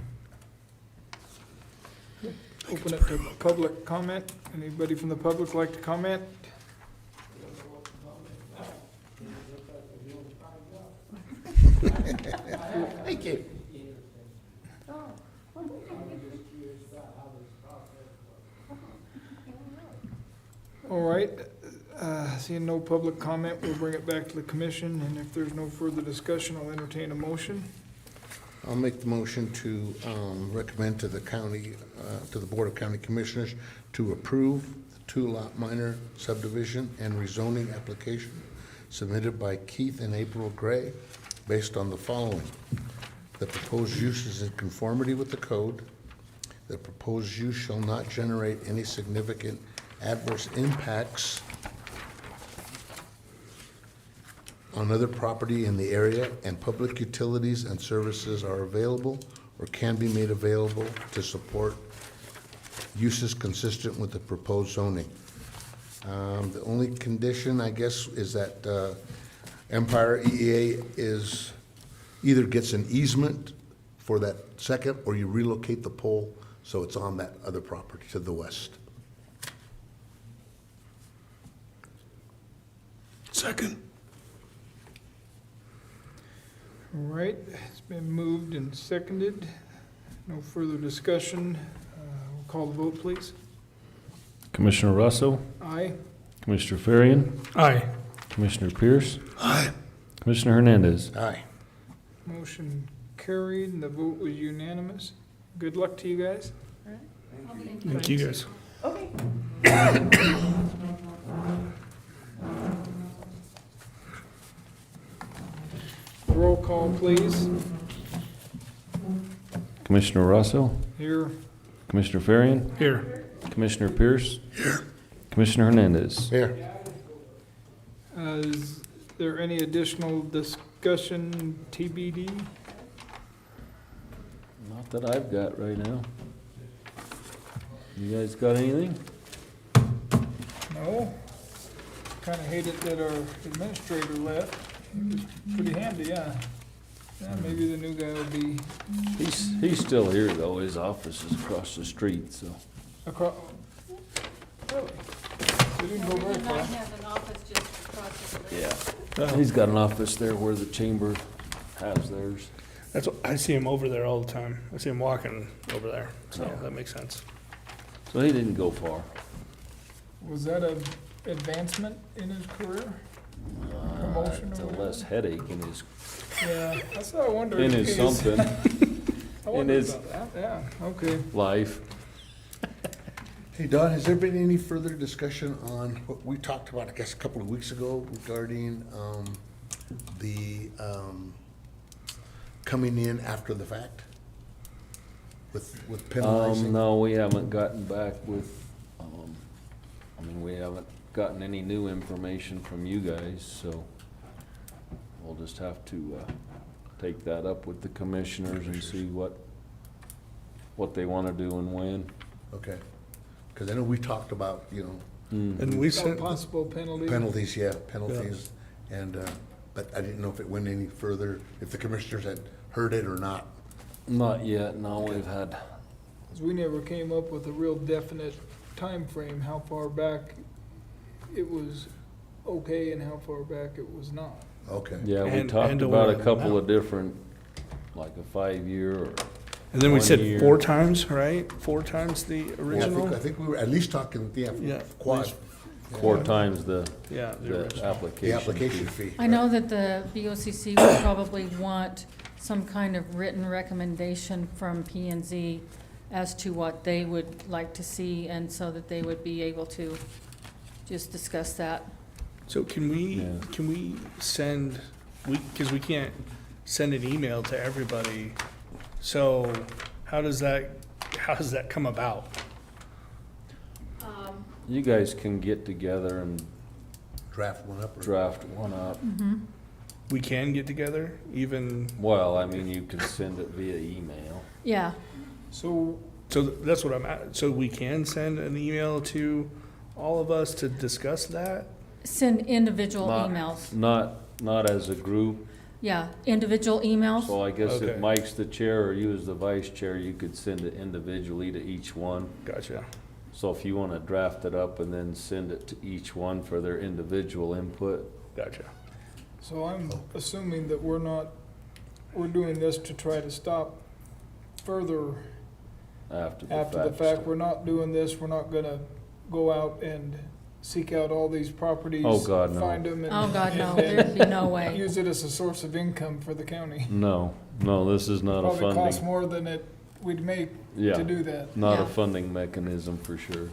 Open it to public comment. Anybody from the public like to comment? thank you. All right, seeing no public comment, we'll bring it back to the commission, and if there's no further discussion, I'll entertain a motion. I'll make the motion to recommend to the county, to the Board of County Commissioners to approve the 2-lot minor subdivision and rezoning application submitted by Keith and April Gray based on the following. The proposed use is in conformity with the code. The proposed use shall not generate any significant adverse impacts on other property in the area, and public utilities and services are available or can be made available to support uses consistent with the proposed zoning. The only condition, I guess, is that Empire EEA either gets an easement for that second, or you relocate the pole So it's on that other property to the west. Second. All right, it's been moved and seconded. No further discussion. We'll call the vote, please. Commissioner Russell, Aye. Commissioner Farian, Aye. Commissioner Pierce, Aye. Commissioner Hernandez. Aye. Motion carried, and the vote was unanimous. Good luck to you guys. Thank you, guys. Okay. Roll call, please. Commissioner Russell, Here. Commissioner Farian, Here. Commissioner Pierce, Here. Commissioner Hernandez. Here. Is there any additional discussion, TBD? Not that I've got right now. You guys got anything? No? Kind of hated that our administrator left. He was pretty handy, yeah. Yeah, maybe the new guy will be He's still here though. His office is across the street, so. across. Really? He didn't go very far. have an office just across the street. Yeah. He's got an office there where the chamber has theirs. That's what, I see him over there all the time. I see him walking over there, so Oh. that makes sense. So he didn't go far. Was that a advancement in his career? Promotion It's or a whatever? less headache in his, Yeah, that's what I wondered. in his something, I wondered his- about that, yeah, okay. life. Hey, Don, has there been any further discussion on what we talked about, I guess, a couple of weeks ago regarding, the, coming in after the fact? With penalizing? No, we haven't gotten back with, we haven't gotten any new information from you guys, so we'll just have to, take that up with the commissioners and see what they wanna do and when. Okay, because I know we talked about, you know, And we About sent, possible penalty. penalties, yeah, penalties, and, but I didn't know if it went any further, if the commissioners had heard it or not. Not yet, no, we've had, 'Cause we never came up with a real definite time frame. How far back it was okay and how far back it was not. Okay. yeah, we And- talked and about a what couple amount? of different, like a 5-year or, and then we 1 said year. 4 times, right? 4 times the Yeah, original? I think we were at least talking, Yeah, quad, 4 times the, Yeah, the the original. the application application fee. fee. I know that the BOCC would probably want some kind of written recommendation from P and Z as to what they would like to see, and so that they would be able to just discuss that. So can Yeah. we send, because we can't send an email to everybody, so how does that come about? You guys can get together and Draft one up. or- draft one up. We can get together, even, Well, you can send it via email. Yeah, So, so that's what I'm at, so we can send an email to all of us to discuss that? send individual Not- emails. Not as a group, Yeah, individual emails. so I guess Okay. if Mike's the chair or you as the vice chair, you could send it individually to each one. Gotcha. So if you wanna draft it up and then send it to each one for their individual input, Gotcha. so I'm assuming that we're doing this to try to stop further after the fact. after the fact. We're not doing this, we're not gonna go out and seek out all these properties. Oh, God, no. Find them and. Oh, God, no, and then there'd be no way. Use it as a source of income for the county. No, this is not a Probably costs funding, more than we'd make yeah, to do that. not a Yeah. funding mechanism for sure.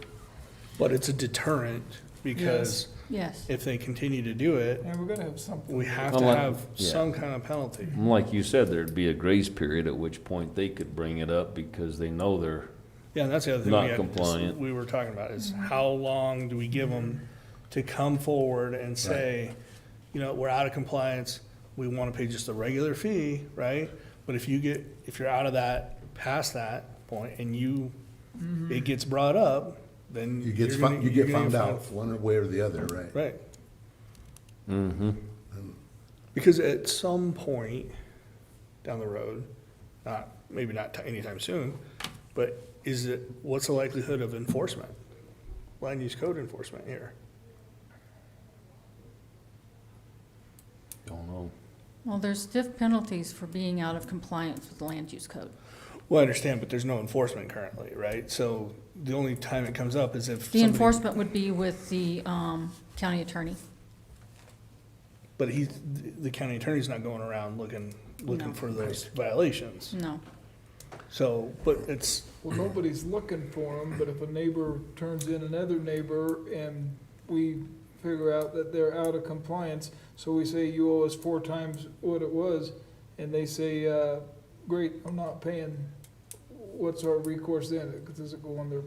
But it's a deterrent, because Yes, if they continue to do it, And we're gonna have something. we have to Unlike- have yeah. some kind of penalty. And like you said, there'd be a grace period at which point they could bring it up because they know they're, Yeah, and that's the other thing Not we had, compliant. we were talking about, is how long do we give them to come forward and say, you know, we're out of compliance, we want to pay just a regular fee, right? But if you're out of that, past that point, and it gets brought up, then You get, you're gonna- you you're get gonna found get out one way or the other, right? Right, mm-hmm, because at some point down the road, maybe not anytime soon, But what's the likelihood of enforcement? Land use code enforcement here? Don't know. Well, there's stiff penalties for being out of compliance with the land use code. Well, I understand, but there's no enforcement currently, right? So the only time it comes up is if The somebody, enforcement would be with the county attorney. but the county attorney's not going around looking No. for those violations. No. So, but it's, Well, nobody's looking for them, but if a neighbor turns in another neighbor and we figure out that they're out of compliance, so we say you owe us 4 times what it was, and they say, great, I'm not paying, what's our recourse then? Does it go on their,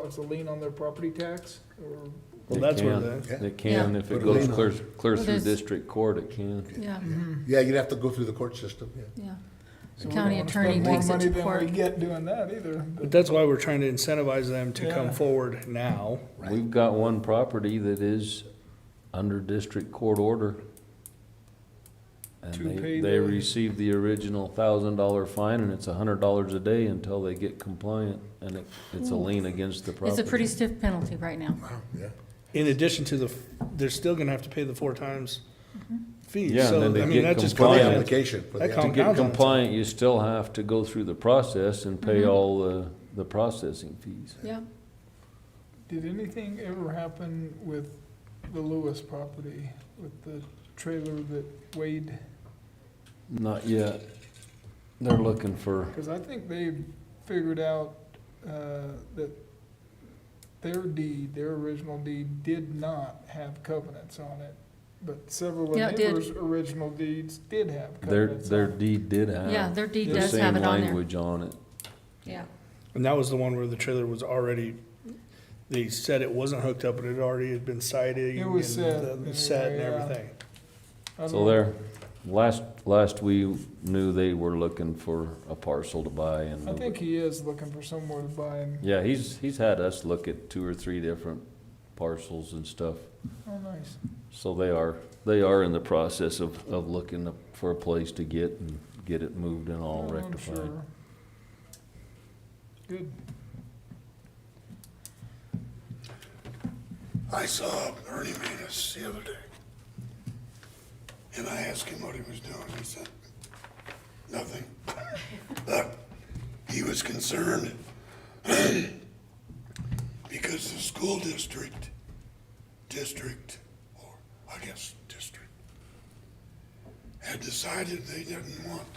it's a lien on their property tax, or? well, that's where It can, if it Put a goes lien clear on through there's- district court, it can. Yeah, Yeah, you'd have to go through the court system, yeah. yeah. So The we county don't wanna attorney spend more takes it money to than court. we get doing that either. But that's why we're trying to incentivize them to come Yeah. forward now. We've got one property that is under district court order. And To they, pay they the- received the original $1,000 fine, and it's $100 a day until they get compliant, and it's a lien against the property. It's a pretty stiff penalty right now. Wow, yeah. In addition to they're still gonna have to pay the 4 times fees. Yeah, and So, then to I mean, get that just For the compliant. application. for the That To compounds get on itself. compliant, you still have to go through the process and pay Mhm. all the processing fees. Yeah. Did anything ever happen with the Lewis property, with the trailer that weighed? Not yet. They're looking for, Because I think they figured out that their deed, their original deed, did not have covenants on it. But several of Yeah, the it did. neighbors' original deeds did have their covenants their on it. deed did have. Yeah, their deed the does same have it on there. language on it. Yeah. And that was the one where the trailer was already, they said it wasn't hooked up, but it already had been sighted. It was set, and set and anyway, yeah. everything. I don't So know. there, last we knew, they were looking for a parcel to buy, and I think he is looking for somewhere to buy and, yeah, he's had us look at 2 or 3 different parcels and stuff. oh, nice. So they are in the process of looking for a place to get it moved and all Oh, I'm rectified. sure. Good. I saw Ernie Maez the other day, and I asked him what he was doing. He said, nothing. But he was concerned because the school district, had decided they didn't want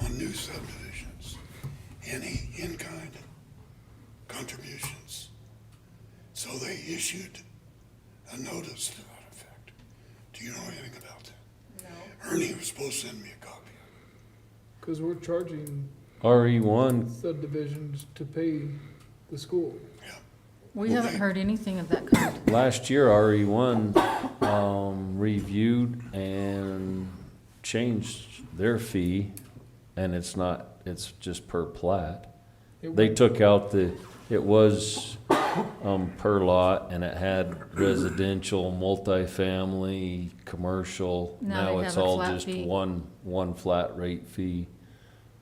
on new subdivisions any in-kind contributions. So they issued a notice to that effect. Do you know anything about that? No. Ernie was supposed to send me a copy. Because we're charging RE1, subdivisions to pay the school. We haven't heard anything of that kind. last year RE1 reviewed and changed their fee, and it's just per plat. It They went- took out it was per lot, and it had residential, multifamily, commercial. Now they Now it's have a all flat just fee. one flat rate fee.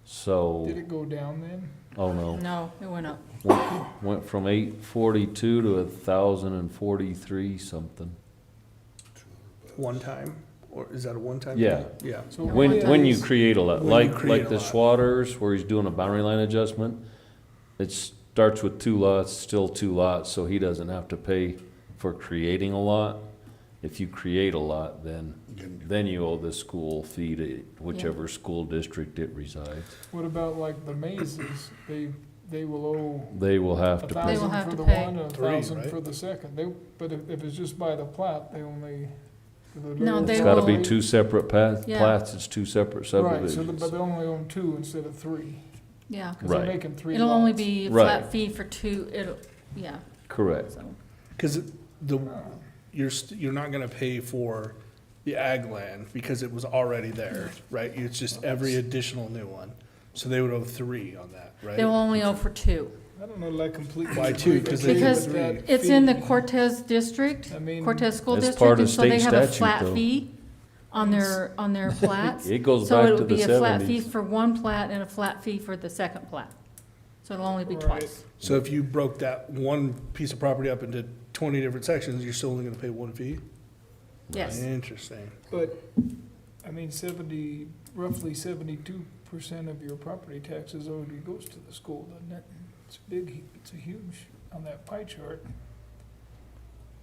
So, Did it go down then? oh no, No, it went up. went from 842 to 1,043 something. One time, or is that a one-time? Yeah. thing? Yeah. So When you is- create a lot, When you like create a the lot. Swatters, where he's doing a boundary line adjustment, it starts with 2 lots, still 2 lots, so he doesn't have to pay for creating a lot. If you create a lot, then you owe the school fee to whichever school district it resides. What about like the mazes? They will owe They will have to They pay. will 1,000 have for to the pay. one, and Three, 1,000 right? for the second. But if it's just by the plat, they only. No, they It's gotta be will- 2 separate Yeah. plats, it's 2 separate Right, so subdivisions. but they only own 2 instead of 3. Yeah. Because they're Right. making 3 It'll only lots. be a Right. flat fee for 2, yeah, Correct. so. Because you're not gonna pay for the ag land because it was already there, right? It's just every additional new one. So they would owe 3 on that, right? They will only owe for 2. I don't know that I completely. Why 2? agree 'Cause with they Because that it's in the fee. Cortez district, I mean, Cortez School It's District, part of and so they state have a statute, flat though. fee on their plats. It goes So back it to would the be a flat fee 70s. for one plat and a flat fee for the second plat. So it'll only be Right. twice. So if you broke that one piece of property up into 20 different sections, you're still only gonna pay one fee? Yes. Interesting. But, I mean, roughly 72% of your property taxes already goes to the school, doesn't it? It's a huge, on that pie chart.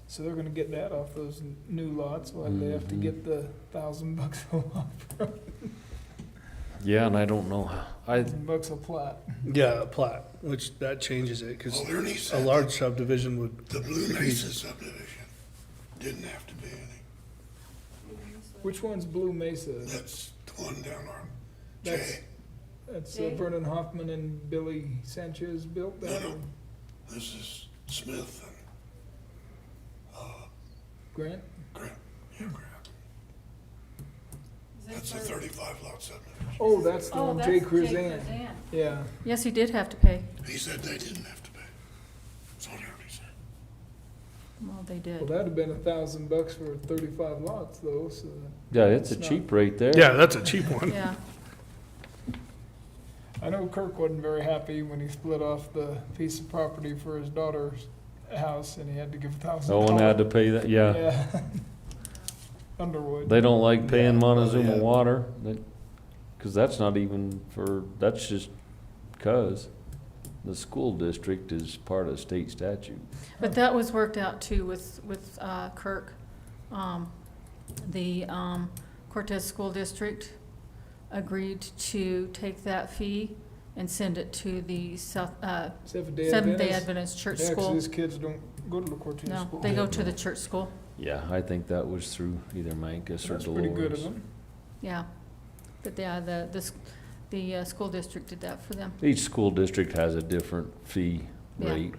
So they're gonna get that off those new lots, while they have to get the $1,000 a lot, Yeah, and I don't know, $1,000 a plot. Yeah, a plat, which that changes it, because Well, Ernie a said large subdivision would, the Blue Mesa subdivision didn't have to pay any. Which one's Blue Mesa? That's the one down on That's, J. that's Jay? Vernon Hoffman and Billy Sanchez built that? No, no. or This is Smith and, Grant? Grant. Yeah, Grant. That's a 35 lot subdivision. Oh, that's the Oh, one, that's Jay Jay Cruzan. Cruzan. Yeah. Yes, he did have to pay. He said they didn't have to pay. That's what Ernie said. Well, they Well, did. that'd have been $1,000 for 35 lots though, so. yeah, it's a It's not- cheap rate there. yeah, that's a cheap one. Yeah. I know Kirk wasn't very happy when he split off the piece of property for his daughter's house and he had to give $1,000. No one had to pay that, yeah. Yeah. Underwood. They don't like paying Montezuma yeah. water, because that's not even that's just because the school district is part of state statute. But that was worked out too with Kirk. The Cortez School District agreed to take that fee and send it to the Seventh-day Seventh-day Adventist. Adventist Church Yeah, 'cause School. his kids don't go to the Cortez No, school. they go to the church school. Yeah, I think that was through either Mancus or That's Dolores. pretty good of them. Yeah. But yeah, the school district did that for them. Each school district has a different fee Yeah. rate.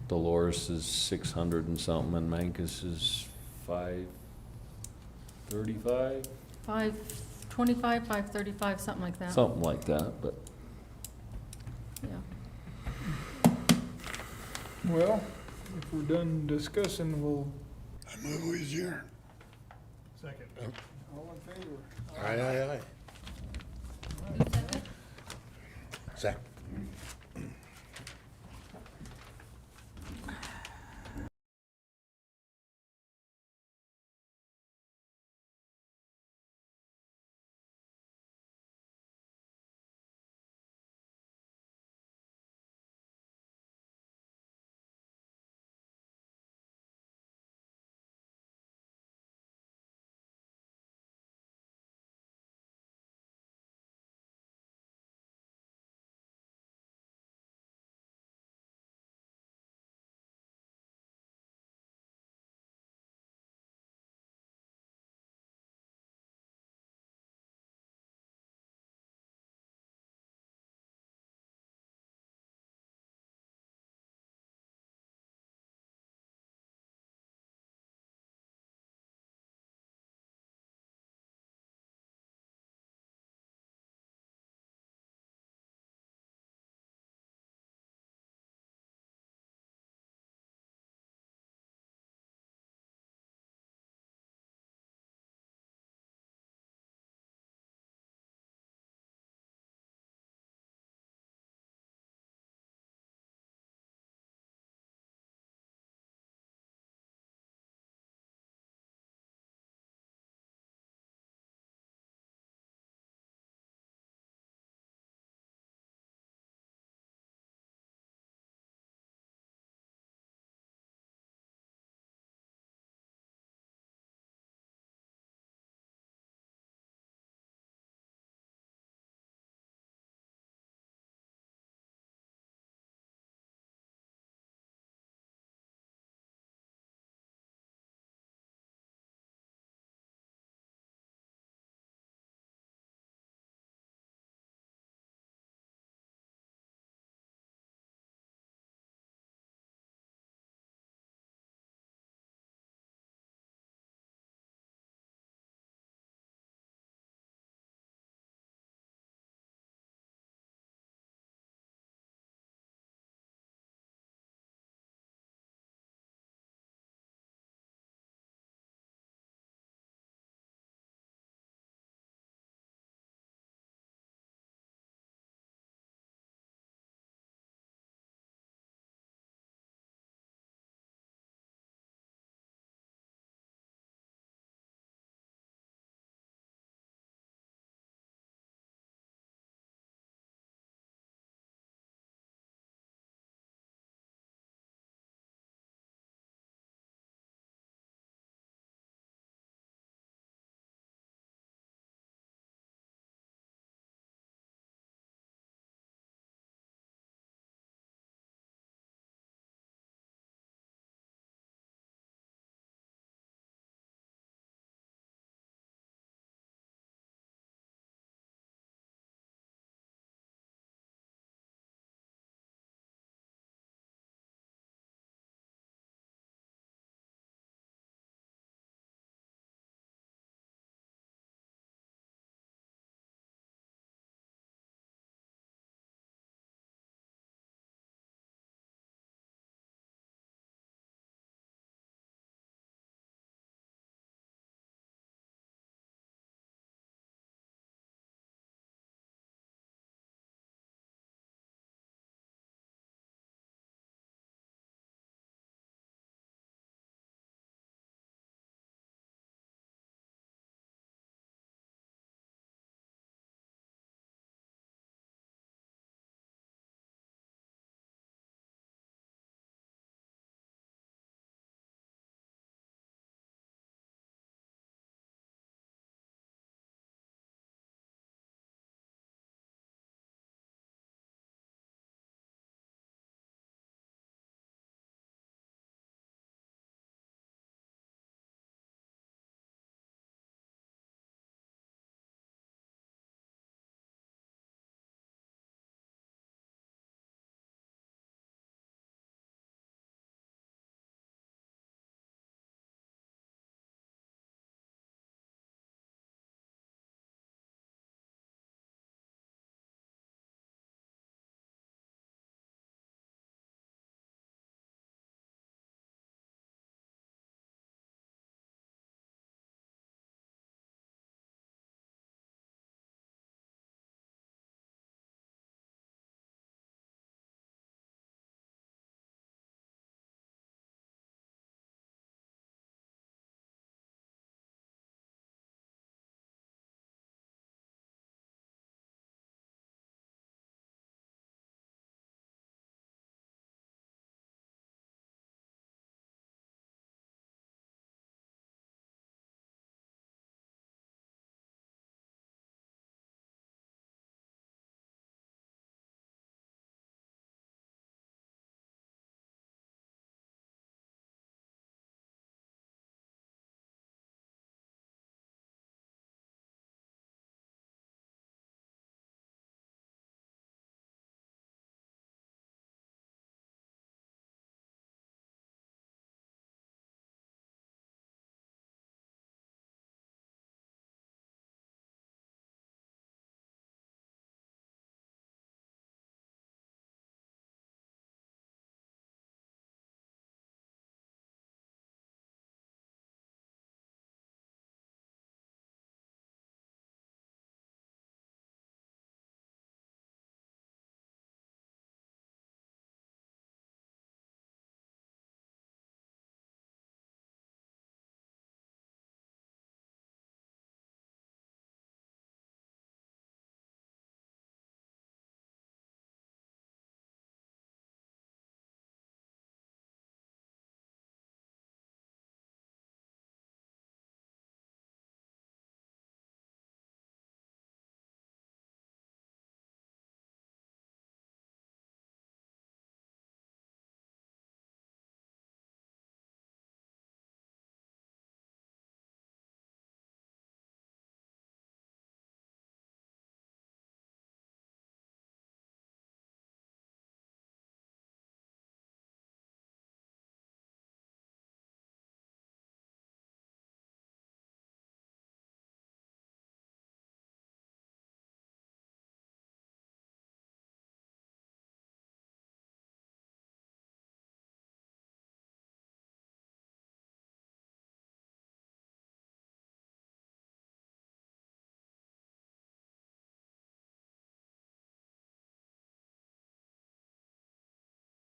Dolores is 600 and something, and Mancus is 535, 525, 535, something like that. something like that, but Yeah. Well, if we're done discussing, we'll, I move we adjourn. Second. all in favor? Aye, aye, aye. Zach?